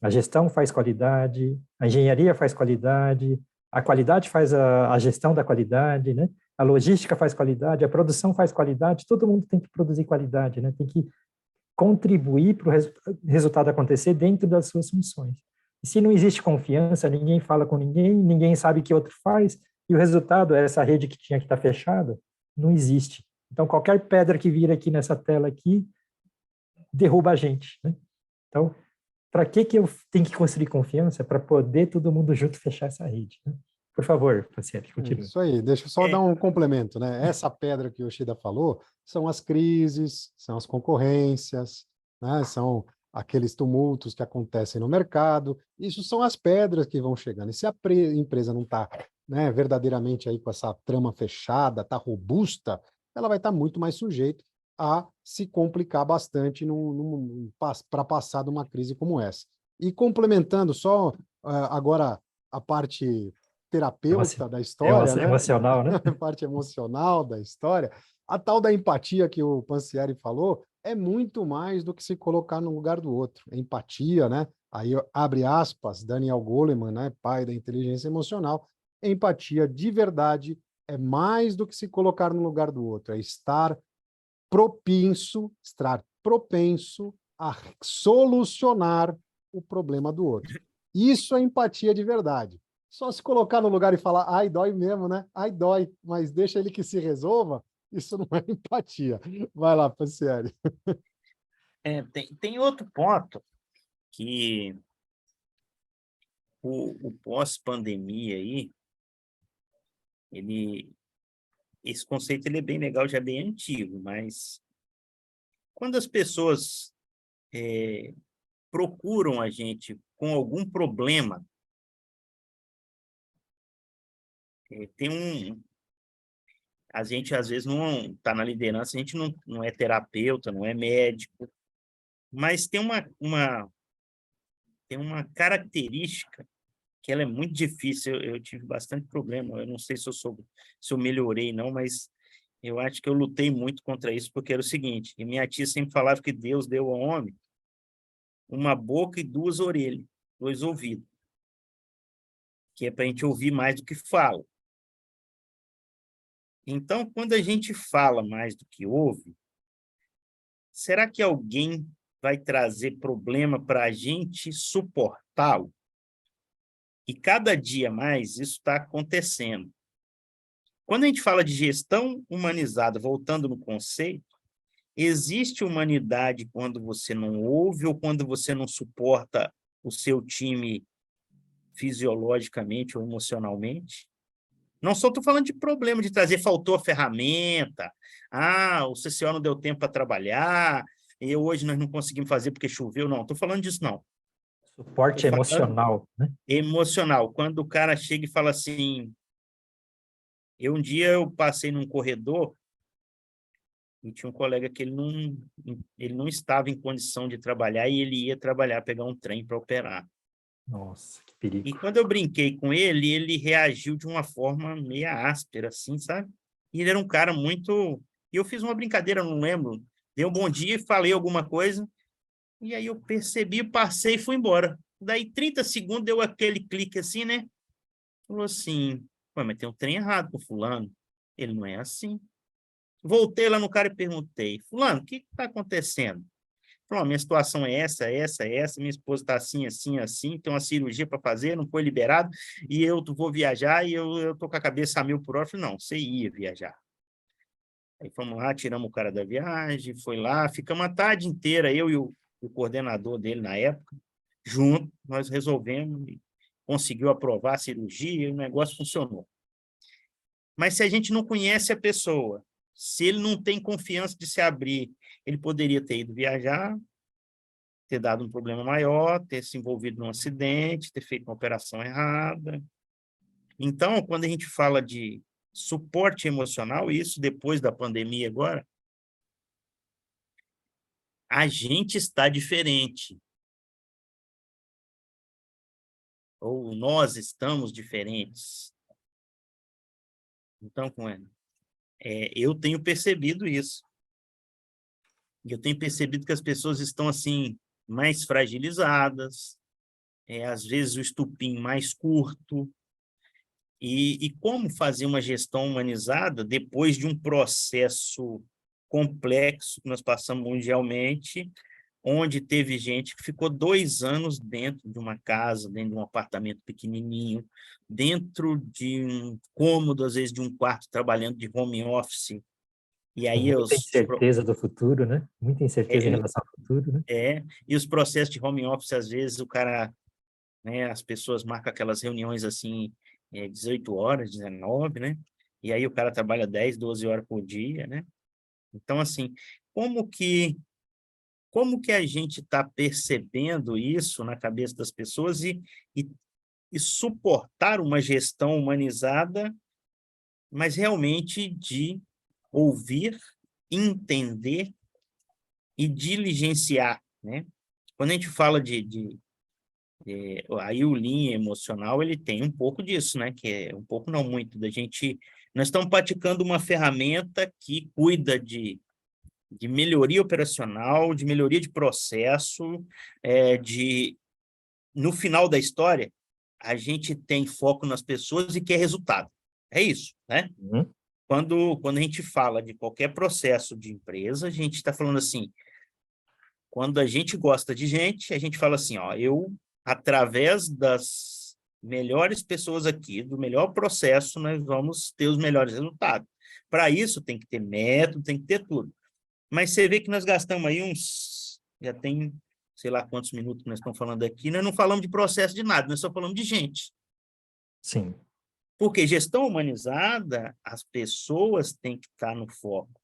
A gestão faz qualidade, a engenharia faz qualidade, a qualidade faz a gestão da qualidade, né? A logística faz qualidade, a produção faz qualidade, todo mundo tem que produzir qualidade, né? Tem que contribuir para o resultado acontecer dentro das suas funções. E se não existe confiança, ninguém fala com ninguém, ninguém sabe o que outro faz, e o resultado é essa rede que tinha que estar fechada, não existe. Então, qualquer pedra que vira aqui nessa tela aqui, derruba a gente, né? Então, para que eu tenho que construir confiança? Para poder todo mundo junto fechar essa rede, né? Por favor, Pansieri, continue. Isso aí, deixa eu só dar um complemento, né? Essa pedra que o Yoshida falou são as crises, são as concorrências, né? São aqueles tumultos que acontecem no mercado. Isso são as pedras que vão chegando. E se a empresa não está, né, verdadeiramente aí com essa trama fechada, está robusta, ela vai estar muito mais sujeita a se complicar bastante para passar de uma crise como essa. E complementando só agora a parte terapeuta da história, né? Emocional, né? A parte emocional da história, a tal da empatia que o Pansieri falou é muito mais do que se colocar no lugar do outro. É empatia, né? Aí abre aspas, Daniel Goleman, né, pai da inteligência emocional, empatia de verdade é mais do que se colocar no lugar do outro, é estar propenso a solucionar o problema do outro. Isso é empatia de verdade. Só se colocar no lugar e falar, ai, dói mesmo, né? Ai, dói, mas deixa ele que se resolva, isso não é empatia. Vai lá, Pansieri. Tem outro ponto que o pós-pandemia aí, esse conceito ele é bem legal, já é bem antigo, mas quando as pessoas procuram a gente com algum problema, a gente às vezes não está na liderança, a gente não é terapeuta, não é médico, mas tem uma característica que ela é muito difícil. Eu tive bastante problema, eu não sei se eu melhorei, não, mas eu acho que eu lutei muito contra isso, porque era o seguinte, e minha tia sempre falava que Deus deu ao homem uma boca e duas orelhas, 2 ouvidos, que é para a gente ouvir mais do que fala. Então, quando a gente fala mais do que ouve, será que alguém vai trazer problema para a gente suportá-lo? E cada dia mais isso está acontecendo. Quando a gente fala de gestão humanizada, voltando no conceito, existe humanidade quando você não ouve ou quando você não suporta o seu time fisiologicamente ou emocionalmente? Não só estou falando de problema de trazer, faltou a ferramenta, o CCO não deu tempo para trabalhar, e hoje nós não conseguimos fazer porque choveu, não. Estou falando disso, não. Suporte emocional, né? Emocional. Quando o cara chega e fala assim, um dia eu passei num corredor e tinha um colega que ele não estava em condição de trabalhar e ele ia trabalhar, pegar um trem para operar. Nossa, que perigo. E quando eu brinquei com ele, ele reagiu de uma forma meio áspera, assim, sabe? E ele era um cara muito... E eu fiz uma brincadeira, não lembro. Dei um bom dia, falei alguma coisa, e aí eu percebi, passei e fui embora. Daí, 30 segundos, deu aquele clique assim, né? Falou assim, mas tem um trem errado com fulano. Ele não é assim. Voltei lá no cara e perguntei, fulano, o que está acontecendo? Falou, minha situação é essa, minha esposa está assim, assim, assim, tem uma cirurgia para fazer, não foi liberado, e eu vou viajar e eu estou com a cabeça a 1.000 por hora. Eu falei, não, você ia viajar. Aí fomos lá, tiramos o cara da viagem, foi lá, ficamos a tarde inteira, eu e o coordenador dele na época, junto, nós resolvemos, conseguiu aprovar a cirurgia e o negócio funcionou. Mas se a gente não conhece a pessoa, se ele não tem confiança de se abrir, ele poderia ter ido viajar, ter dado um problema maior, ter se envolvido num acidente, ter feito uma operação errada. Então, quando a gente fala de suporte emocional, isso depois da pandemia agora, a gente está diferente. Ou nós estamos diferentes. Então, eu tenho percebido isso. Eu tenho percebido que as pessoas estão assim mais fragilizadas, às vezes o estupim mais curto, e como fazer uma gestão humanizada depois de um processo complexo que nós passamos mundialmente, onde teve gente que ficou 2 anos dentro de uma casa, dentro de um apartamento pequenininho, dentro de um cômodo, às vezes de um quarto, trabalhando de home office. E aí Muita incerteza do futuro, né? Muita incerteza em relação ao futuro, né? E os processos de home office, às vezes, o cara, né, as pessoas marcam aquelas reuniões assim, 18 horas, 19, né? E aí o cara trabalha 10, 12 horas por dia, né? Então, assim, como que a gente está percebendo isso na cabeça das pessoas e suportar uma gestão humanizada, mas realmente de ouvir, entender e diligenciar, né? Quando a gente fala aí o Lean emocional, ele tem um pouco disso, né? Que é um pouco, não muito, da gente... Nós estamos praticando uma ferramenta que cuida de melhoria operacional, de melhoria de processo, no final da história, a gente tem foco nas pessoas e quer resultado. É isso, né? Uhum. Quando a gente fala de qualquer processo de empresa, a gente está falando assim, quando a gente gosta de gente, a gente fala assim, ó, através das melhores pessoas aqui, do melhor processo, nós vamos ter os melhores resultados. Para isso, tem que ter método, tem que ter tudo. Mas você vê que nós gastamos aí já tem, sei lá quantos minutos que nós estamos falando aqui, nós não falamos de processo de nada, nós só falamos de gente. Sim. Porque gestão humanizada, as pessoas têm que estar no foco.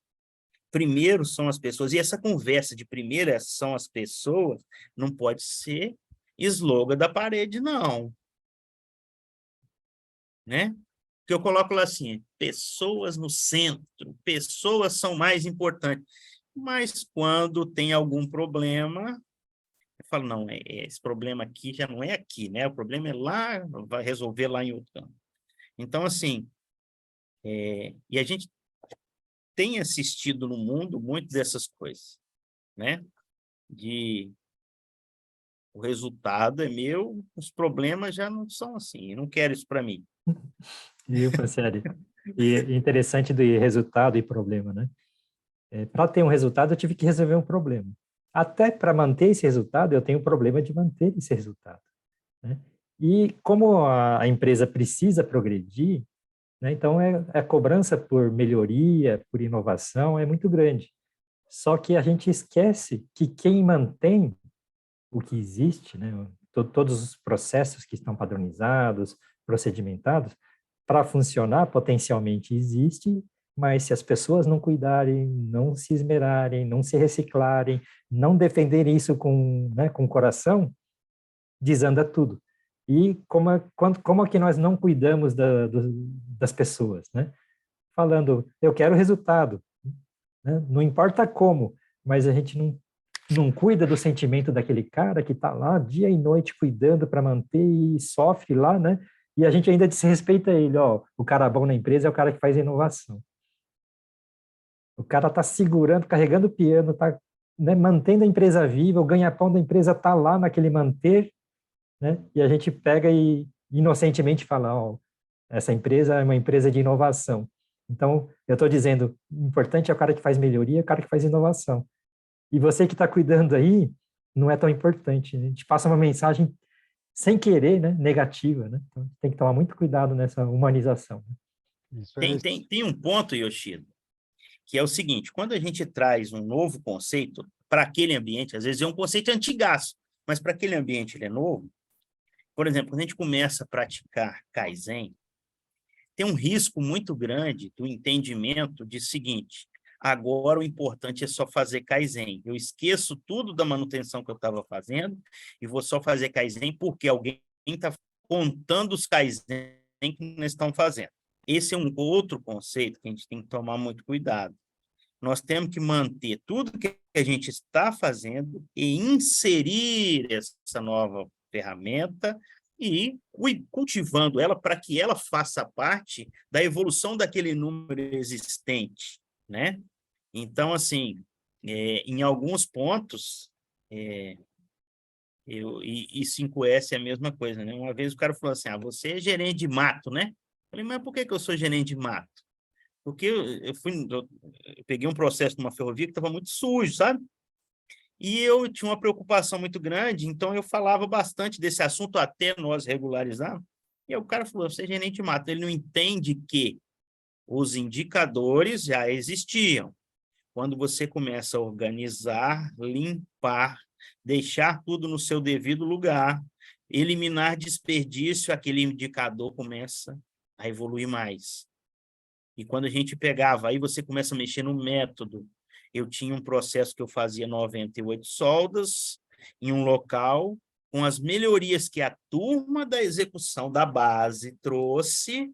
Primeiro são as pessoas, e essa conversa de primeira são as pessoas, não pode ser slogan da parede, não. Né? Porque eu coloco lá assim, pessoas no centro, pessoas são mais importantes. Mas quando tem algum problema, eu falo, não, esse problema aqui já não é aqui, né? O problema é lá, vai resolver lá em outro canto. Então, assim, e a gente tem assistido no mundo muito dessas coisas, né? O resultado é meu, os problemas já não são assim, eu não quero isso para mim. Viu, Franciele? E interessante do resultado e problema, né? Para ter um resultado, eu tive que resolver um problema. Até para manter esse resultado, eu tenho um problema de manter esse resultado, né? E como a empresa precisa progredir, né, então a cobrança por melhoria, por inovação é muito grande. Só que a gente esquece que quem mantém o que existe, né, todos os processos que estão padronizados, procedimentados, para funcionar potencialmente existe, mas se as pessoas não cuidarem, não se esmerarem, não se reciclarem, não defenderem isso com o coração, desanda tudo. E como é que nós não cuidamos das pessoas, né? Falando, eu quero resultado, né? Não importa como, mas a gente não cuida do sentimento daquele cara que está lá dia e noite cuidando para manter e sofre lá, né? E a gente ainda desrespeita ele, ó, o cara bom na empresa é o cara que faz inovação. O cara está segurando, carregando o piano, está, né, mantendo a empresa viva, o ganha-pão da empresa está lá naquele manter, né? E a gente pega e inocentemente fala, ó, essa empresa é uma empresa de inovação. Então, eu estou dizendo, o importante é o cara que faz melhoria, o cara que faz inovação. E você que está cuidando aí, não é tão importante. A gente passa uma mensagem sem querer, né, negativa, né? Então, tem que tomar muito cuidado nessa humanização. Isso Tem um ponto, Yoshida, que é o seguinte: quando a gente traz um novo conceito para aquele ambiente, às vezes é um conceito antigaço, mas para aquele ambiente ele é novo. Por exemplo, quando a gente começa a praticar Kaizen, tem um risco muito grande do entendimento de seguinte: agora o importante é só fazer Kaizen. Eu esqueço tudo da manutenção que eu estava fazendo e vou só fazer Kaizen porque alguém está contando os Kaizen que nós estamos fazendo. Esse é um outro conceito que a gente tem que tomar muito cuidado. Nós temos que manter tudo que a gente está fazendo e inserir essa nova ferramenta e cultivando ela para que ela faça parte da evolução daquele número existente, né? Então, assim, em alguns pontos, e 5S é a mesma coisa, né? Uma vez o cara falou assim, você é gerente de mato, né? Eu falei, mas por que eu sou gerente de mato? Porque eu peguei um processo numa ferrovia que estava muito sujo, sabe? E eu tinha uma preocupação muito grande, então eu falava bastante desse assunto até nós regularizarmos. E aí o cara falou, você é gerente de mato. Ele não entende que os indicadores já existiam. Quando você começa a organizar, limpar, deixar tudo no seu devido lugar, eliminar desperdício, aquele indicador começa a evoluir mais. E quando a gente pegava, aí você começa a mexer no método. Eu tinha um processo que eu fazia 98 soldas em um local, com as melhorias que a turma da execução da base trouxe,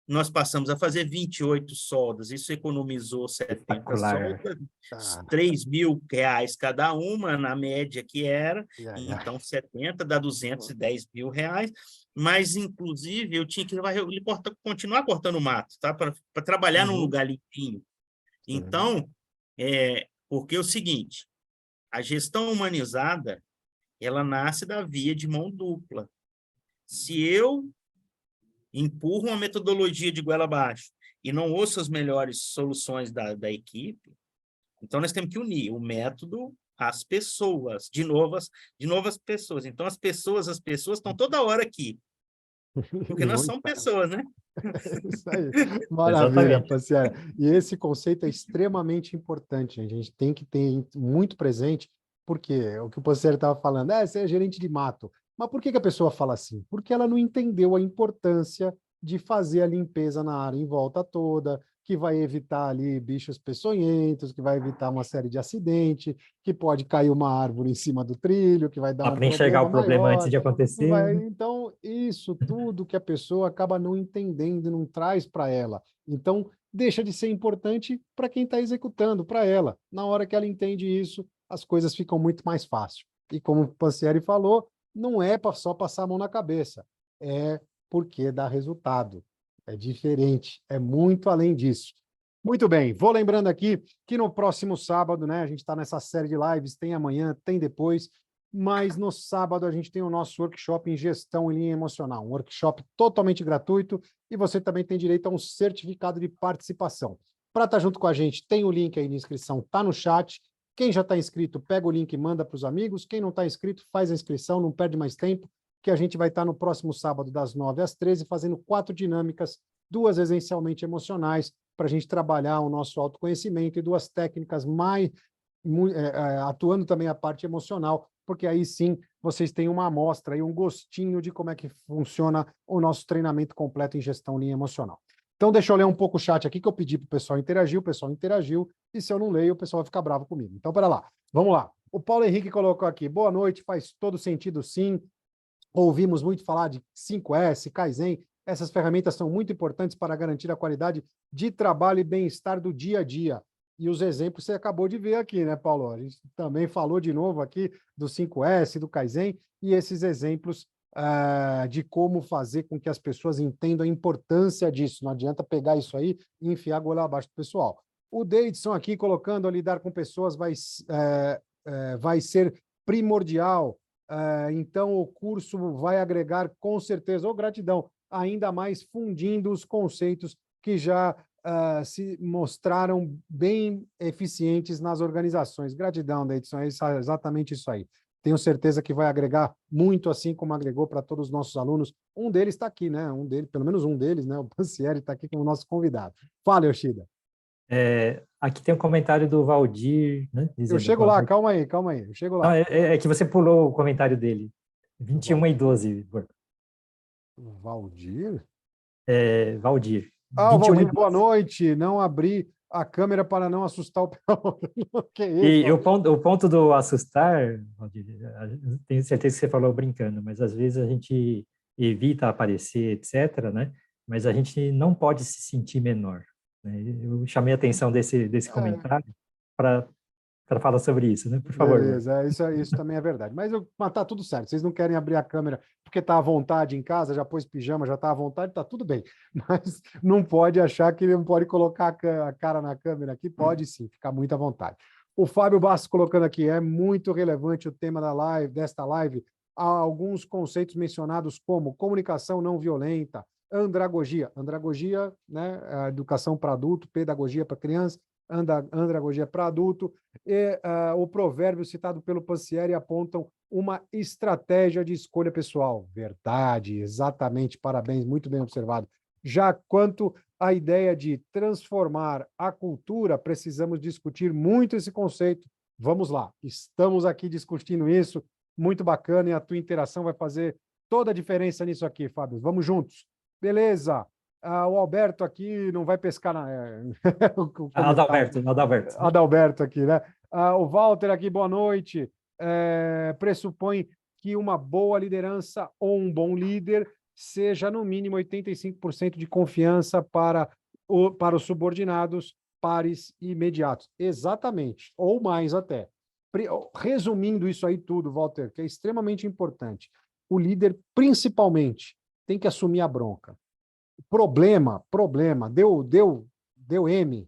nós passamos a fazer 28 soldas. Isso economizou 70 Espetacular. soldas, Tá. R$ 3.000 cada uma, na média que era. Ai. Então, 70 dá R$ 210.000. Mas, inclusive, eu tinha que continuar cortando mato, tá? Para trabalhar num lugar limpinho. Então, porque é o seguinte, a gestão humanizada, ela nasce da via de mão dupla. Se eu empurro uma metodologia de goela abaixo e não ouço as melhores soluções da equipe, então nós temos que unir o método às pessoas, de novo as pessoas. Então, as pessoas estão toda hora aqui, porque nós somos pessoas, né? Isso aí. Maravilha, Exatamente. Panciera. E esse conceito é extremamente importante, gente. A gente tem que ter muito presente, porque o que o Panciera estava falando, você é gerente de mato. Mas por que a pessoa fala assim? Porque ela não entendeu a importância de fazer a limpeza na área em volta toda, que vai evitar ali bichos peçonhentos, que vai evitar uma série de acidentes, que pode cair uma árvore em cima do trilho, que vai dar Dá um para enxergar problema o problema antes maior. de acontecer. Então, isso tudo que a pessoa acaba não entendendo e não traz para ela. Então, deixa de ser importante para quem está executando, para ela. Na hora que ela entende isso, as coisas ficam muito mais fáceis. E como o Pansieri falou, não é só passar a mão na cabeça, é porque dá resultado. É diferente, é muito além disso. Muito bem, vou lembrando aqui que no próximo sábado, né, a gente está nessa série de lives, tem amanhã, tem depois, mas no sábado a gente tem o nosso workshop em gestão em linha emocional, um workshop totalmente gratuito e você também tem direito a um certificado de participação. Para estar junto com a gente, tem o link aí na inscrição, está no chat. Quem já está inscrito, pega o link e manda para os amigos. Quem não está inscrito, faz a inscrição, não perde mais tempo, que a gente vai estar no próximo sábado, das 9 às 13, fazendo 4 dinâmicas, 2 essencialmente emocionais, para a gente trabalhar o nosso autoconhecimento e 2 técnicas mais atuando também a parte emocional, porque aí sim vocês têm uma amostra e um gostinho de como é que funciona o nosso treinamento completo em gestão linha emocional. Então, deixa eu ler um pouco o chat aqui, que eu pedi para o pessoal interagiu, e se eu não leio, o pessoal vai ficar bravo comigo. Então, pera lá, vamos lá. O Paulo Henrique colocou aqui, boa noite, faz todo sentido sim, ouvimos muito falar de 5S, Kaizen, essas ferramentas são muito importantes para garantir a qualidade de trabalho e bem-estar do dia a dia. E os exemplos você acabou de ver aqui, né, Paulo? A gente também falou de novo aqui do 5S, do Kaizen, e esses exemplos de como fazer com que as pessoas entendam a importância disso. Não adianta pegar isso aí e enfiar a goela abaixo do pessoal. O Deidson aqui colocando a lidar com pessoas vai ser primordial. Então, o curso vai agregar com certeza, gratidão, ainda mais fundindo os conceitos que já se mostraram bem eficientes nas organizações. Gratidão, Deidson, é exatamente isso aí. Tenho certeza que vai agregar muito, assim como agregou para todos os nossos alunos. Um deles está aqui, né? Pelo menos um deles, né? O Pansieri está aqui como nosso convidado. Fala, Yoshida. Aqui tem um comentário do Valdir, né, Eu dizendo... chego lá, calma aí. Eu chego Não, lá. é que você pulou o comentário dele. 21:12, Borgo. Valdir? Valdir. Ah, o Valdir, 21:12. boa noite. Não abri a câmera para não assustar o que é isso? E o ponto do assustar, Valdir, tenho certeza que você falou brincando, mas às vezes a gente evita aparecer, etc., né? Mas a gente não pode se sentir menor, né? Eu chamei a atenção desse comentário para falar sobre isso, né? Por favor. Beleza, isso também é verdade. Mas tá tudo certo. Vocês não querem abrir a câmera porque tá à vontade em casa, já pôs pijama, já tá à vontade, tá tudo bem. Mas não pode achar que não pode colocar a cara na câmera aqui. Pode sim, ficar muito à vontade. O Fábio Bastos colocando aqui, é muito relevante o tema desta live. Há alguns conceitos mencionados como comunicação não violenta, andragogia. Andragogia, né? A educação para adulto, pedagogia para criança, andragogia para adulto. E o provérbio citado pelo Pansieri apontam uma estratégia de escolha pessoal. Verdade, exatamente, parabéns, muito bem observado. Já quanto à ideia de transformar a cultura, precisamos discutir muito esse conceito. Vamos lá, estamos aqui discutindo isso, muito bacana, e a tua interação vai fazer toda a diferença nisso aqui, Fábio. Vamos juntos. Beleza. O Alberto aqui não vai pescar na... Adalberto aqui, né? O Walter aqui, boa noite. Pressupõe que uma boa liderança ou um bom líder seja, no mínimo, 85% de confiança para os subordinados, pares e imediatos. Exatamente, ou mais até. Resumindo isso aí tudo, Walter, que é extremamente importante, o líder, principalmente, tem que assumir a bronca. Problema, deu M.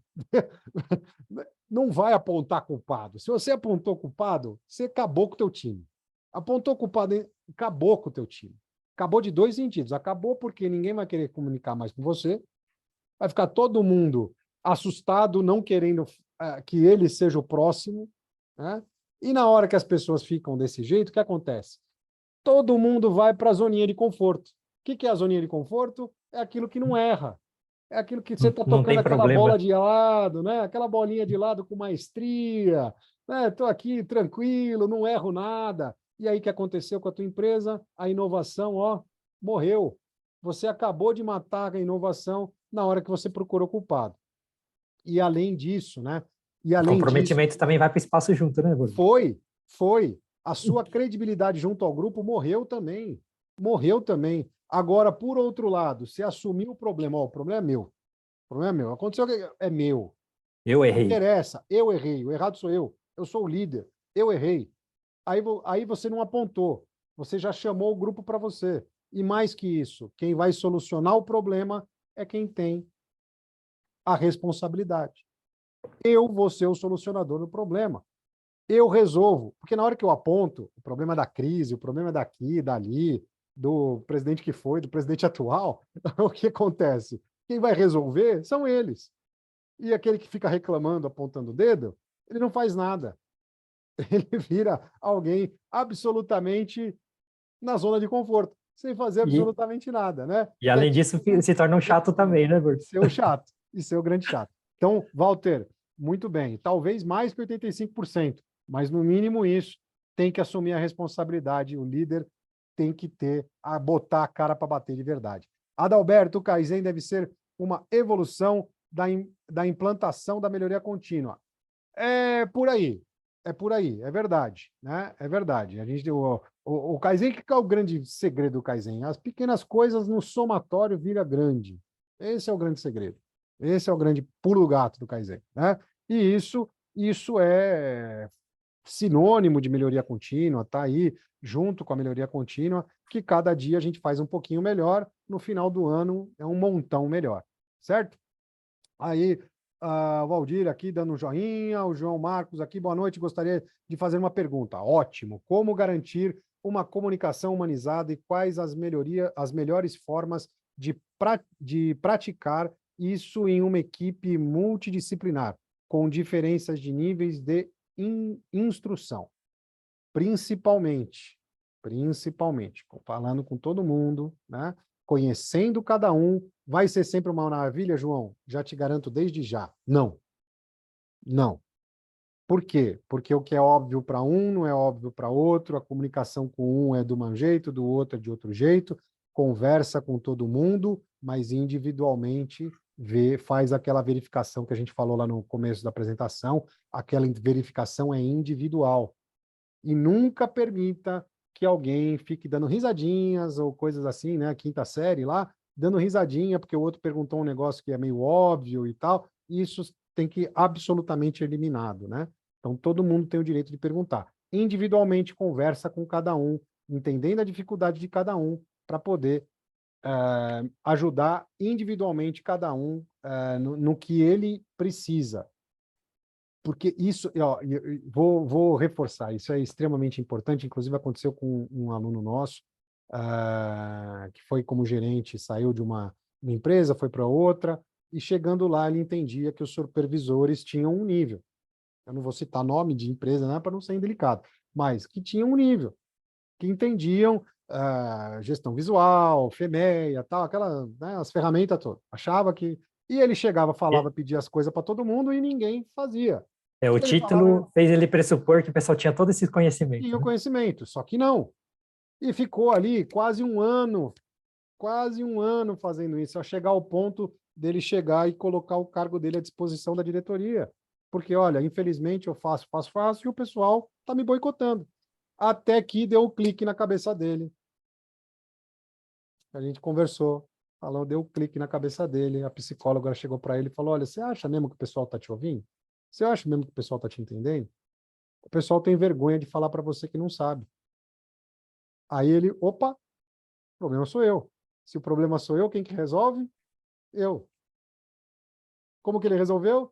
Não vai apontar culpado. Se você apontou culpado, você acabou com o teu time. Apontou culpado, acabou com o teu time. Acabou de dois sentidos. Acabou porque ninguém vai querer comunicar mais com você. Vai ficar todo mundo assustado, não querendo que ele seja o próximo, né? E na hora que as pessoas ficam desse jeito, o que acontece? Todo mundo vai para a zoninha de conforto. O que é a zoninha de conforto? É aquilo que não erra. É aquilo que você está tocando aquela bola de lado, né? Aquela bolinha de lado com maestria. Estou aqui tranquilo, não erro nada. E aí o que aconteceu com a tua empresa? A inovação, morreu. Você acabou de matar a inovação na hora que você procurou culpado. E além disso, né? O comprometimento também vai para o espaço junto, né, Bruno? Foi. A sua credibilidade junto ao grupo morreu também. Agora, por outro lado, se assumir o problema, o problema é meu. O problema é meu. Aconteceu que é meu. Eu errei. Não interessa, eu errei. O errado sou eu. Eu sou o líder. Eu errei. Aí você não apontou. Você já chamou o grupo para você. E mais que isso, quem vai solucionar o problema é quem tem a responsabilidade. Eu vou ser o solucionador do problema. Eu resolvo. Porque na hora que eu aponto o problema da crise, o problema daqui, dali, do presidente que foi, do presidente atual, o que acontece? Quem vai resolver são eles. E aquele que fica reclamando, apontando o dedo, ele não faz nada. Ele vira alguém absolutamente na zona de conforto, sem fazer absolutamente nada, né? E além disso, se torna um chato também, né, Bruno? Ser o chato, e ser o grande chato. Então, Walter, muito bem. Talvez mais que 85%, mas no mínimo isso, tem que assumir a responsabilidade. O líder tem que botar a cara para bater de verdade. Adalberto, o Kaizen deve ser uma evolução da implantação da melhoria contínua. É por aí, é verdade, né? É verdade. O Kaizen, que é o grande segredo do Kaizen? As pequenas coisas no somatório vira grande. Esse é o grande segredo. Esse é o grande pulo do gato do Kaizen, né? E isso é sinônimo de melhoria contínua, está aí junto com a melhoria contínua, que cada dia a gente faz um pouquinho melhor, no final do ano é um montão melhor, certo? Aí, o Valdir aqui dando um joinha, o João Marcos aqui, boa noite, gostaria de fazer uma pergunta. Ótimo, como garantir uma comunicação humanizada e quais as melhores formas de praticar isso em uma equipe multidisciplinar, com diferenças de níveis de instrução. Principalmente, falando com todo mundo, né? Conhecendo cada um, vai ser sempre uma maravilha, João? Já te garanto desde já. Não. Não. Por quê? Porque o que é óbvio para um não é óbvio para outro, a comunicação com um é de um jeito, do outro é de outro jeito, conversa com todo mundo, mas individualmente faz aquela verificação que a gente falou lá no começo da apresentação, aquela verificação é individual. E nunca permita que alguém fique dando risadinhas ou coisas assim, né? Quinta série lá, dando risadinha porque o outro perguntou um negócio que é meio óbvio e tal. Isso tem que absolutamente eliminado, né? Então, todo mundo tem o direito de perguntar. Individualmente, conversa com cada um, entendendo a dificuldade de cada um, para poder ajudar individualmente cada um no que ele precisa. Porque isso, ó, vou reforçar, isso é extremamente importante, inclusive aconteceu com um aluno nosso, que foi como gerente, saiu de uma empresa, foi para outra, e chegando lá ele entendia que os supervisores tinham um nível. Eu não vou citar nome de empresa, né, para não ser indelicado, mas que tinham um nível, que entendiam gestão visual, FEMEA, tal, aquela, né, as ferramentas todas. Achava que... E ele chegava, falava, pedia as coisas para todo mundo e ninguém fazia. O Ele título falava, fez ele pressupor que o pessoal tinha todo esse conhecimento. tinha o Né? conhecimento, só que não. E ficou ali quase um ano fazendo isso, a chegar ao ponto dele chegar e colocar o cargo dele à disposição da diretoria. Porque, olha, infelizmente eu faço, e o pessoal está me boicotando. Até que deu o clique na cabeça dele. A gente conversou, falou, deu um clique na cabeça dele, a psicóloga chegou para ele e falou, olha, você acha mesmo que o pessoal está te ouvindo? Você acha mesmo que o pessoal está te entendendo? O pessoal tem vergonha de falar para você que não sabe. Aí ele, opa, o problema sou eu. Se o problema sou eu, quem que resolve? Eu. Como que ele resolveu?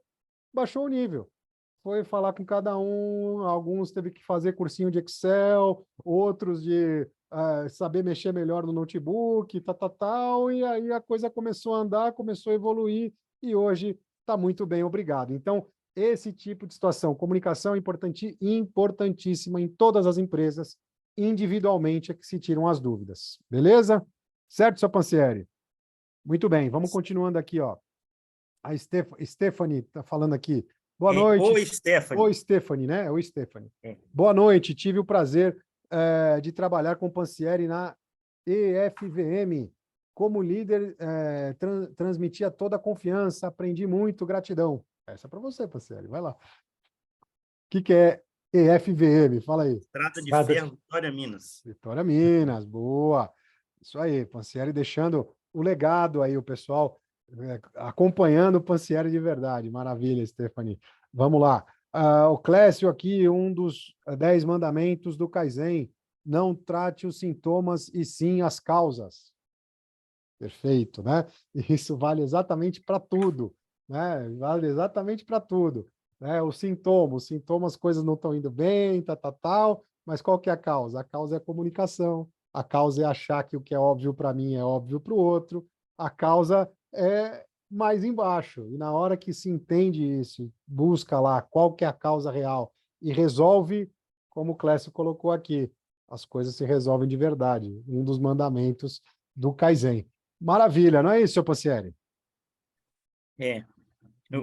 Baixou o nível. Foi falar com cada um, alguns teve que fazer cursinho de Excel, outros de saber mexer melhor no notebook, tal, e aí a coisa começou a andar, começou a evoluir, e hoje está muito bem, obrigado. Então, esse tipo de situação, comunicação é importantíssima em todas as empresas, individualmente é que se tiram as dúvidas. Beleza? Certo, seu Pansieri? Muito bem, vamos continuando aqui, ó. A Stephanie está falando aqui. Boa noite. Oi, Stephanie. Oi, Stephanie, né? Oi, Stephanie. É. Boa noite. Tive o prazer de trabalhar com o Pansieri na EFVM. Como líder, transmitia toda a confiança. Aprendi muito. Gratidão. Essa é para você, Pansieri. Vai lá. O que é EFVM? Fala aí. Estrada de Ferro, Vitória, Minas. Vitória, Minas. Boa. Isso aí. Pansieri deixando o legado aí, o pessoal acompanhando o Pansieri de verdade. Maravilha, Stephanie. Vamos lá. O Clécio aqui, um dos 10 mandamentos do Kaizen. Não trate os sintomas e sim as causas. Perfeito, né? Isso vale exatamente para tudo, né? Vale exatamente para tudo. Né? Os sintomas, as coisas não estão indo bem, tal, mas qual que é a causa? A causa é a comunicação. A causa é achar que o que é óbvio para mim é óbvio para o outro. A causa é mais embaixo. E na hora que se entende isso, busca lá qual que é a causa real e resolve, como o Clécio colocou aqui, as coisas se resolvem de verdade. Um dos mandamentos do Kaizen. Maravilha, não é isso, seu Pansieri?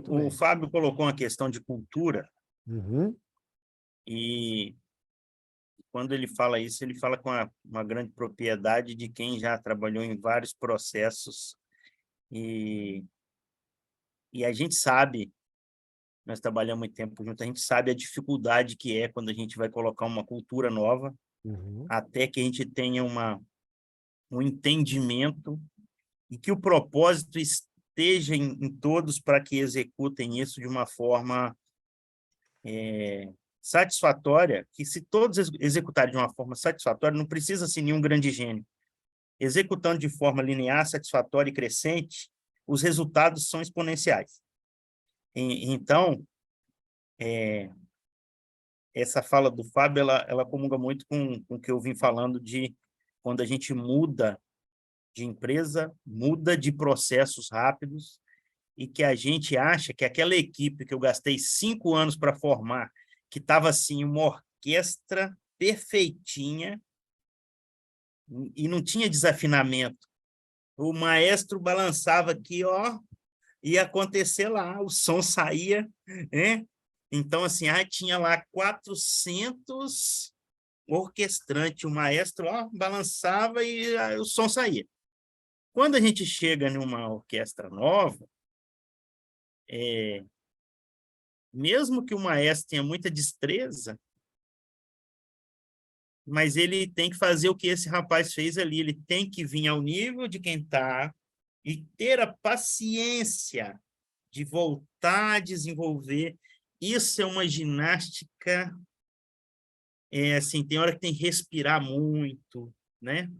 O Fábio colocou uma questão de cultura, e quando ele fala isso, ele fala com uma grande propriedade de quem já trabalhou em vários processos, e a gente sabe, nós trabalhamos muito tempo junto, a gente sabe a dificuldade que é quando a gente vai colocar uma cultura nova, até que a gente tenha um entendimento e que o propósito esteja em todos para que executem isso de uma forma satisfatória, que se todos executarem de uma forma satisfatória, não precisa ser nenhum grande gênio. Executando de forma linear, satisfatória e crescente, os resultados são exponenciais. Então, essa fala do Fábio, ela comunga muito com o que eu vim falando de quando a gente muda de empresa, muda de processos rápidos, e que a gente acha que aquela equipe que eu gastei 5 anos para formar, que estava assim, uma orquestra perfeitinha e não tinha desafinamento. O maestro balançava aqui, ó, ia acontecer lá, o som saía, né? Então, assim, tinha lá 400 orquestrantes, o maestro ó, balançava e o som saía. Quando a gente chega numa orquestra nova, mesmo que o maestro tenha muita destreza, mas ele tem que fazer o que esse rapaz fez ali, ele tem que vir ao nível de quem está e ter a paciência de voltar a desenvolver. Isso é uma ginástica, assim, tem hora que tem que respirar muito, né?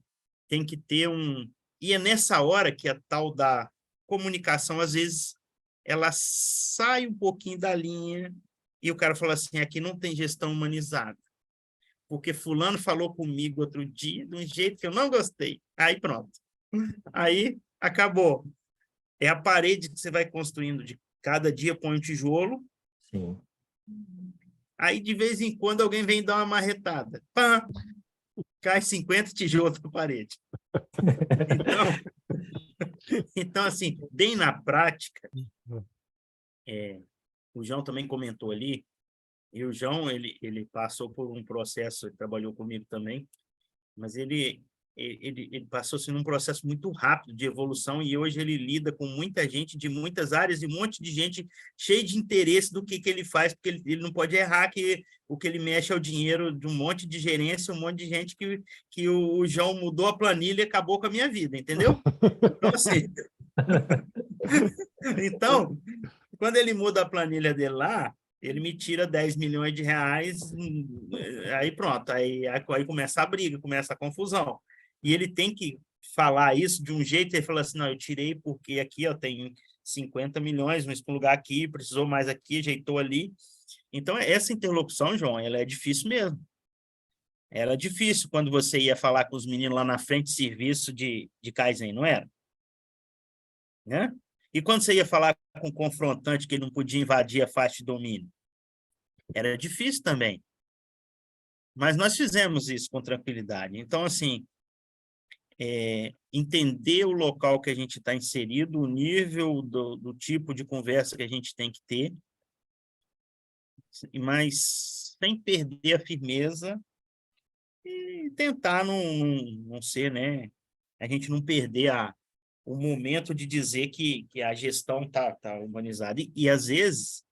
Tem que ter um... E é nessa hora que a tal da comunicação, às vezes, ela sai um pouquinho da linha e o cara fala assim, aqui não tem gestão humanizada, porque fulano falou comigo outro dia de um jeito que eu não gostei. Aí pronto. Aí acabou. É a parede que você vai construindo de cada dia põe um tijolo. Sim. Aí, de vez em quando, alguém vem dar uma marretada. Pã! Cai 50 tijolos na parede. Então, assim, bem na prática, o João também comentou ali, e o João, ele passou por um processo, ele trabalhou comigo também, mas ele passou assim, num processo muito rápido de evolução e hoje ele lida com muita gente de muitas áreas e um monte de gente cheia de interesse do que ele faz, porque ele não pode errar que o que ele mexe é o dinheiro de um monte de gerência, um monte de gente que o João mudou a planilha e acabou com a minha vida, entendeu? Então, assim... Então, quando ele muda a planilha dele lá, ele me tira 10 milhões de reais, aí pronto, aí começa a briga, começa a confusão. E ele tem que falar isso de um jeito, ele fala assim, não, eu tirei porque aqui eu tenho 50 milhões, mas para um lugar aqui, precisou mais aqui, ajeitou ali. Então, essa interlocução, João, ela é difícil mesmo. Era difícil quando você ia falar com os meninos lá na frente de serviço de Kaizen, não era? Né? E quando você ia falar com um confrontante que ele não podia invadir a faixa de domínio? Era difícil também. Mas nós fizemos isso com tranquilidade. Então, assim, entender o local que a gente está inserido, o nível do tipo de conversa que a gente tem que ter, mas sem perder a firmeza e tentar não ser, né? A gente não perder o momento de dizer que a gestão está humanizada. E, às vezes,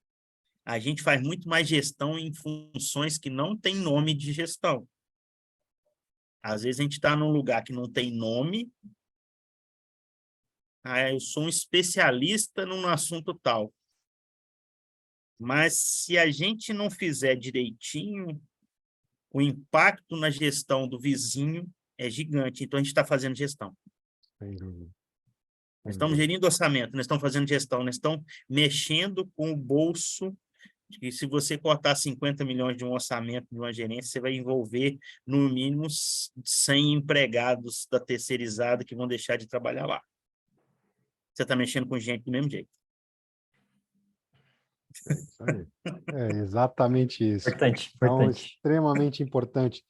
a gente faz muito mais gestão em funções que não tem nome de gestão. Às vezes, a gente está num lugar que não tem nome, eu sou um especialista num assunto tal. Mas, se a gente não fizer direitinho, o impacto na gestão do vizinho é gigante. Então, a gente está fazendo gestão. Nós estamos gerindo orçamento, nós estamos fazendo gestão, nós estamos mexendo com o bolso, e se você cortar 50 milhões de um orçamento de uma gerência, você vai envolver, no mínimo, 100 empregados da terceirizada que vão deixar de trabalhar lá. Você está mexendo com gente do mesmo jeito. É exatamente isso. Importante, Então, importante. extremamente importante.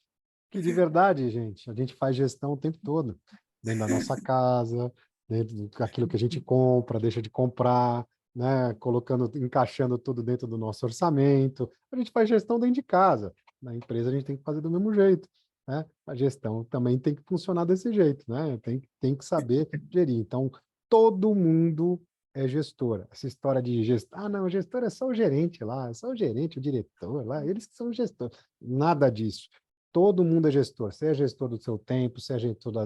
Que, de verdade, gente, a gente faz gestão o tempo todo. Dentro da nossa casa, dentro daquilo que a gente compra, deixa de comprar, né? Colocando, encaixando tudo dentro do nosso orçamento. A gente faz gestão dentro de casa. Na empresa, a gente tem que fazer do mesmo jeito, né? A gestão também tem que funcionar desse jeito, né? Tem que saber gerir. Então, todo mundo é gestor. Essa história de gestão, não, o gestor é só o gerente lá, é só o gerente, o diretor lá, eles que são gestores. Nada disso. Todo mundo é gestor. Você é gestor do seu tempo, você é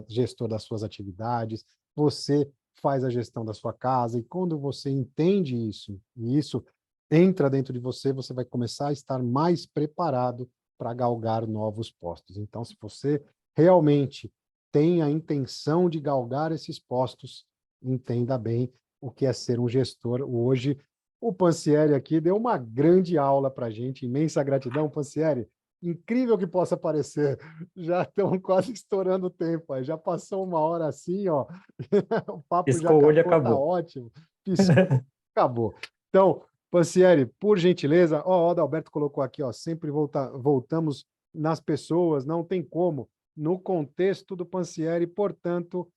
gestor das suas atividades, você faz a gestão da sua casa, e quando você entende isso, e isso entra dentro de você, você vai começar a estar mais preparado para galgar novos postos. Então, se você realmente tem a intenção de galgar esses postos, entenda bem o que é ser um gestor. Hoje, o Pansieri aqui deu uma grande aula para a gente. Imensa gratidão, Pansieri. Incrível que possa parecer. Já estamos quase estourando o tempo. Já passou 1 hora assim, ó. O papo Piscou o olho e já acabou, tá acabou. ótimo. Piscou Acabou. Então, Pansieri, por gentileza, ó, o Adalberto colocou aqui, ó, sempre voltamos nas pessoas, não tem como, no contexto do Pansieri, portanto,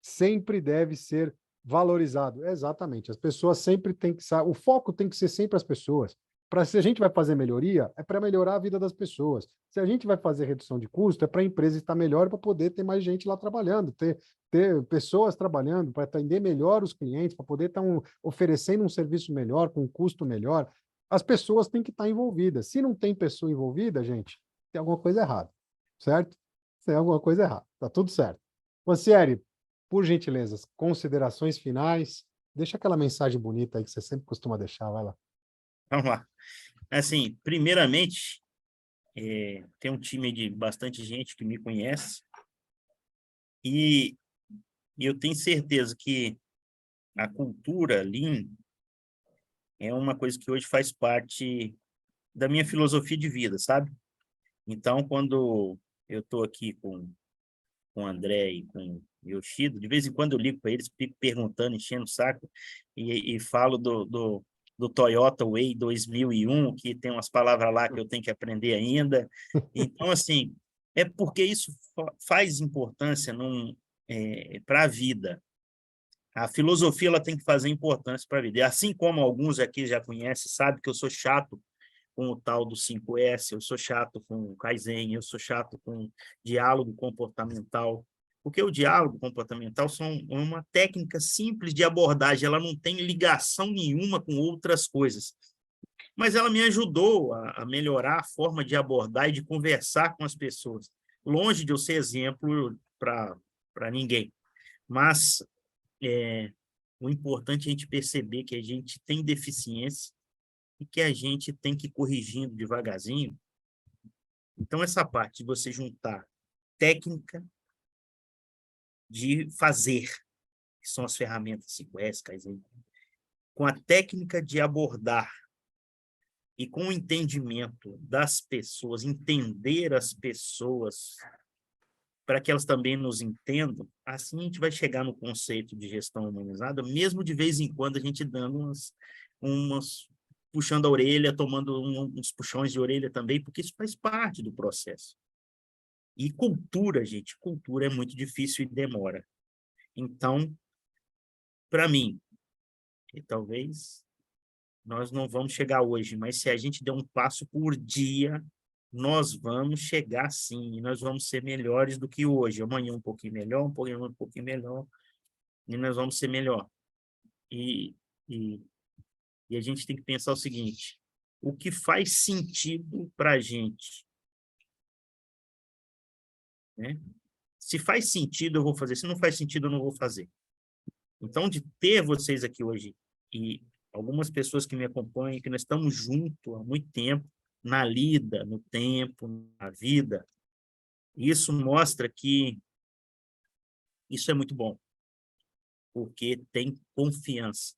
sempre deve ser valorizado. Exatamente, as pessoas sempre têm que o foco tem que ser sempre as pessoas. Se a gente vai fazer melhoria, é para melhorar a vida das pessoas. Se a gente vai fazer redução de custo, é para a empresa estar melhor, para poder ter mais gente lá trabalhando, ter pessoas trabalhando, para atender melhor os clientes, para poder estar oferecendo um serviço melhor, com um custo melhor. As pessoas têm que estar envolvidas. Se não tem pessoa envolvida, gente, tem alguma coisa errada, certo? Tem alguma coisa errada. Tá tudo certo. Pansieri, por gentileza, considerações finais. Deixa aquela mensagem bonita aí que você sempre costuma deixar, vai lá. Vamos lá. Assim, primeiramente, tem um time de bastante gente que me conhece e eu tenho certeza que a cultura Lean é uma coisa que hoje faz parte da minha filosofia de vida, sabe? Então, quando eu estou aqui com o André e com o Yoshida, de vez em quando eu ligo para eles, fico perguntando, enchendo o saco, e falo do Toyota Way 2001, que tem umas palavras lá que eu tenho que aprender ainda. Então, assim, é porque isso faz importância para a vida. A filosofia ela tem que fazer importância para a vida. E assim como alguns aqui já conhecem, sabe que eu sou chato com o tal do 5S, eu sou chato com o Kaizen, eu sou chato com diálogo comportamental, porque o diálogo comportamental é uma técnica simples de abordagem, ela não tem ligação nenhuma com outras coisas, mas ela me ajudou a melhorar a forma de abordar e de conversar com as pessoas, longe de eu ser exemplo para ninguém, mas o importante é a gente perceber que a gente tem deficiência e que a gente tem que ir corrigindo devagarzinho. Então, essa parte de você juntar técnica de fazer, que são as ferramentas 5S, Kaizen, com a técnica de abordar e com o entendimento das pessoas, entender as pessoas para que elas também nos entendam, assim a gente vai chegar no conceito de gestão humanizada, mesmo de vez em quando a gente dando umas puxando a orelha, tomando uns puxões de orelha também, porque isso faz parte do processo. E cultura, gente, cultura é muito difícil e demora. Então, para mim, e talvez nós não vamos chegar hoje, mas se a gente der um passo por dia, nós vamos chegar sim, e nós vamos ser melhores do que hoje. Amanhã um pouquinho melhor, um pouquinho melhor, e nós vamos ser melhor. E a gente tem que pensar o seguinte, o que faz sentido para a gente, né? Se faz sentido, eu vou fazer. Se não faz sentido, eu não vou fazer. Então, de ter vocês aqui hoje e algumas pessoas que me acompanham, que nós estamos juntos há muito tempo, na lida, no tempo, na vida, isso mostra que isso é muito bom, porque tem confiança.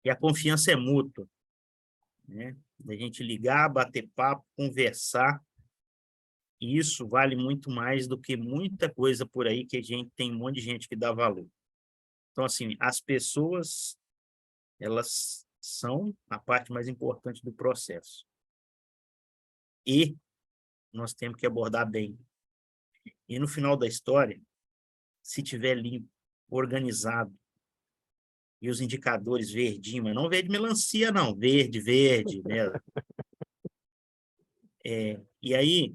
E a confiança é mútua, né? Da gente ligar, bater papo, conversar, e isso vale muito mais do que muita coisa por aí que a gente tem um monte de gente que dá valor. Então, assim, as pessoas, elas são a parte mais importante do processo. E nós temos que abordar bem. E no final da história, se tiver limpo, organizado, e os indicadores verdinho, mas não verde melancia, não, verde, verde mesmo. E aí,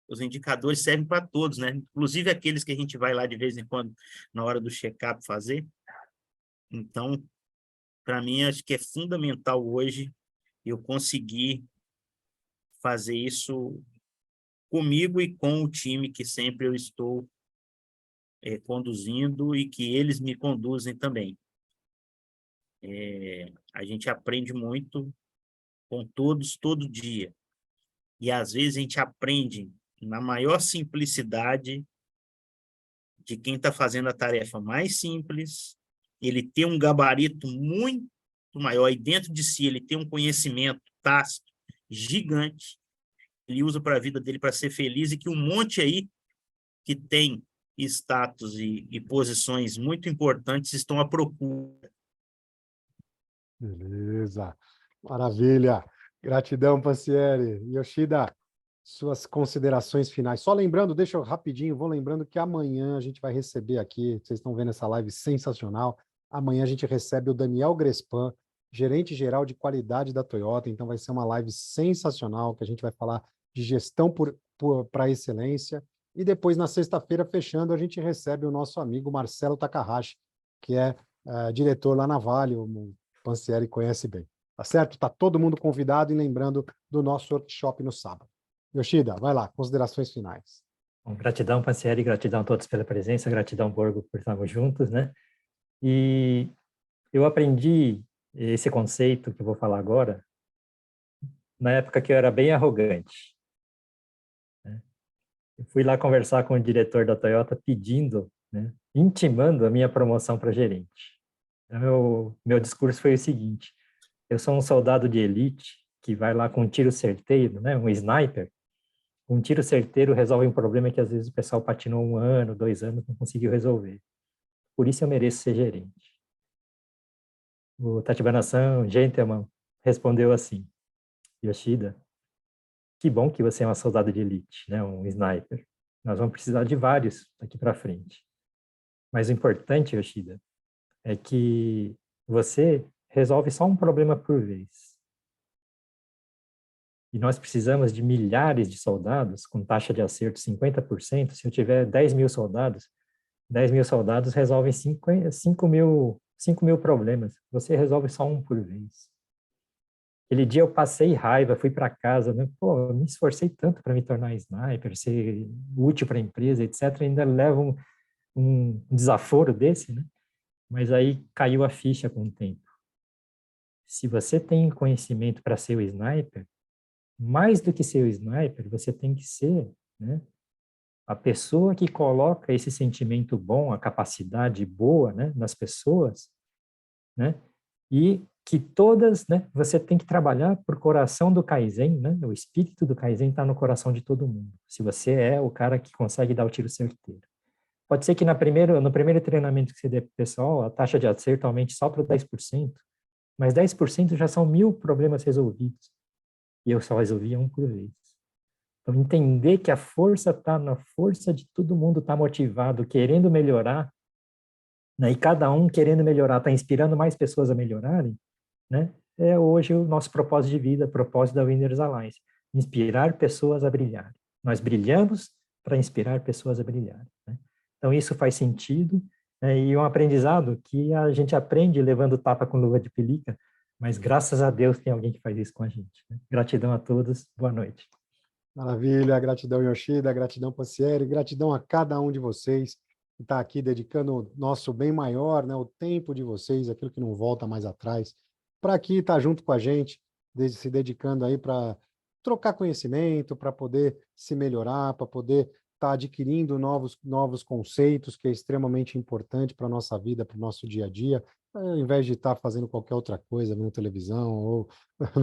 os indicadores servem para todos, né? Inclusive aqueles que a gente vai lá de vez em quando, na hora do check-up fazer. Então, para mim, acho que é fundamental hoje eu conseguir fazer isso comigo e com o time que sempre eu estou conduzindo e que eles me conduzem também. A gente aprende muito com todos, todo dia. E, às vezes, a gente aprende na maior simplicidade de quem está fazendo a tarefa mais simples, ele tem um gabarito muito maior, e dentro de si ele tem um conhecimento tácito gigante, ele usa para a vida dele para ser feliz, e que um monte aí que tem status e posições muito importantes estão à procura. Beleza. Maravilha. Gratidão, Pansieri. Yoshida, suas considerações finais. Só lembrando, deixa eu rapidinho, vou lembrando que amanhã a gente vai receber aqui, vocês estão vendo essa live sensacional, amanhã a gente recebe o Daniel Grespan, gerente geral de qualidade da Toyota, então vai ser uma live sensacional, que a gente vai falar de gestão para excelência, e depois na sexta-feira, fechando, a gente recebe o nosso amigo Marcelo Takahashi, que é diretor lá na Vale, o Pansieri conhece bem. Tá certo? Está todo mundo convidado e lembrando do nosso workshop no sábado. Yoshida, vai lá, considerações finais. Bom, gratidão, Pansieri, gratidão a todos pela presença, gratidão, Borgo, por estarmos juntos, né? E eu aprendi esse conceito que eu vou falar agora na época que eu era bem arrogante, né? Eu fui lá conversar com o diretor da Toyota pedindo, né, intimando a minha promoção para gerente. Meu discurso foi o seguinte: eu sou um soldado de elite que vai lá com um tiro certeiro, né, um sniper. Um tiro certeiro resolve um problema que às vezes o pessoal patinou 1 ano, 2 anos, não conseguiu resolver. Por isso eu mereço ser gerente. O Tachibana-san, gentleman, respondeu assim: Yoshida, que bom que você é uma soldado de elite, né, um sniper. Nós vamos precisar de vários daqui para frente. Mas o importante, Yoshida, é que você resolve só um problema por vez. E nós precisamos de milhares de soldados com taxa de acerto 50%. Se eu tiver 10 mil soldados resolvem 5 mil problemas. Você resolve só um por vez. Aquele dia eu passei raiva, fui para casa, né? Pô, eu me esforcei tanto para me tornar sniper, ser útil para a empresa, etc. Ainda levo um desaforo desse, né? Mas aí caiu a ficha com o tempo. Se você tem conhecimento para ser o sniper, mais do que ser o sniper, você tem que ser, né, a pessoa que coloca esse sentimento bom, a capacidade boa, né, nas pessoas, né, e que todas, né, você tem que trabalhar por coração do Kaizen, né, o espírito do Kaizen está no coração de todo mundo. Se você é o cara que consegue dar o tiro certeiro. Pode ser que no primeiro treinamento que você der para o pessoal, a taxa de acerto aumente só para 10%, mas 10% já são 1.000 problemas resolvidos. E eu só resolvia um por vez. Então, entender que a força está na força de todo mundo estar motivado, querendo melhorar, né? E cada um querendo melhorar, está inspirando mais pessoas a melhorarem, né? É hoje o nosso propósito de vida, propósito da Winners Alliance. Inspirar pessoas a brilhar. Nós brilhamos para inspirar pessoas a brilhar, né? Então, isso faz sentido, né? E um aprendizado que a gente aprende levando tapa com luva de pelica, mas graças a Deus tem alguém que faz isso com a gente, né? Gratidão a todos, boa noite. Maravilha, gratidão Yoshida, gratidão Pansieri, gratidão a cada um de vocês que está aqui dedicando o nosso bem maior, né, o tempo de vocês, aquilo que não volta mais atrás, para aqui estar junto com a gente, se dedicando aí para trocar conhecimento, para poder se melhorar, para poder estar adquirindo novos conceitos, que é extremamente importante para a nossa vida, para o nosso dia a dia, ao invés de estar fazendo qualquer outra coisa, vendo televisão ou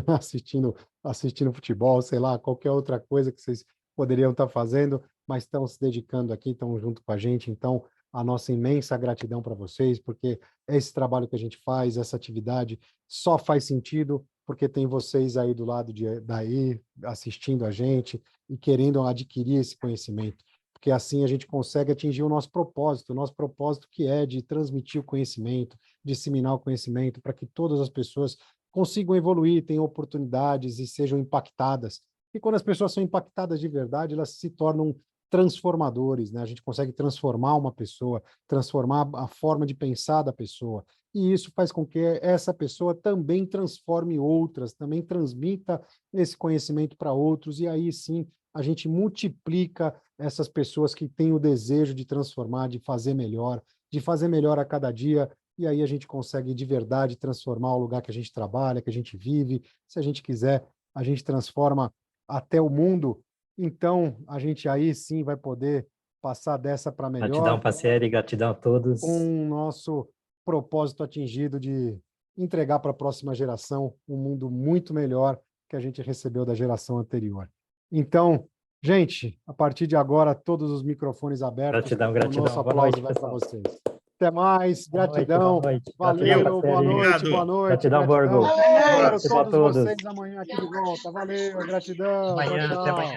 assistindo futebol, sei lá, qualquer outra coisa que vocês poderiam estar fazendo, mas estão se dedicando aqui, estão junto com a gente. Então, a nossa imensa gratidão para vocês, porque esse trabalho que a gente faz, essa atividade, só faz sentido porque tem vocês aí do lado daí, assistindo a gente e querendo adquirir esse conhecimento. Porque assim a gente consegue atingir o nosso propósito que é de transmitir o conhecimento, disseminar o conhecimento, para que todas as pessoas consigam evoluir, tenham oportunidades e sejam impactadas. E quando as pessoas são impactadas de verdade, elas se tornam transformadores, né? A gente consegue transformar uma pessoa, transformar a forma de pensar da pessoa. E isso faz com que essa pessoa também transforme outras, também transmita esse conhecimento para outros, e aí sim a gente multiplica essas pessoas que têm o desejo de transformar, de fazer melhor a cada dia, e aí a gente consegue de verdade transformar o lugar que a gente trabalha, que a gente vive. Se a gente quiser, a gente transforma até o mundo. Então, a gente aí sim vai poder passar dessa para melhor. Gratidão, Pansieri, gratidão a todos. Com o nosso propósito atingido de entregar para a próxima geração um mundo muito melhor que a gente recebeu da geração anterior. Então, gente, a partir de agora, todos os microfones abertos. Gratidão. O nosso Boa aplauso noite, vai para pessoal. vocês. Até mais, Boa noite, gratidão. boa noite. Valeu, Gratidão, boa Paceri. noite, Obrigado. boa noite. Gratidão, Borgo. Espero Gratidão a todos todos. vocês amanhã aqui de volta. Valeu, gratidão. Amanhã, Tchau, até amanhã. tchau.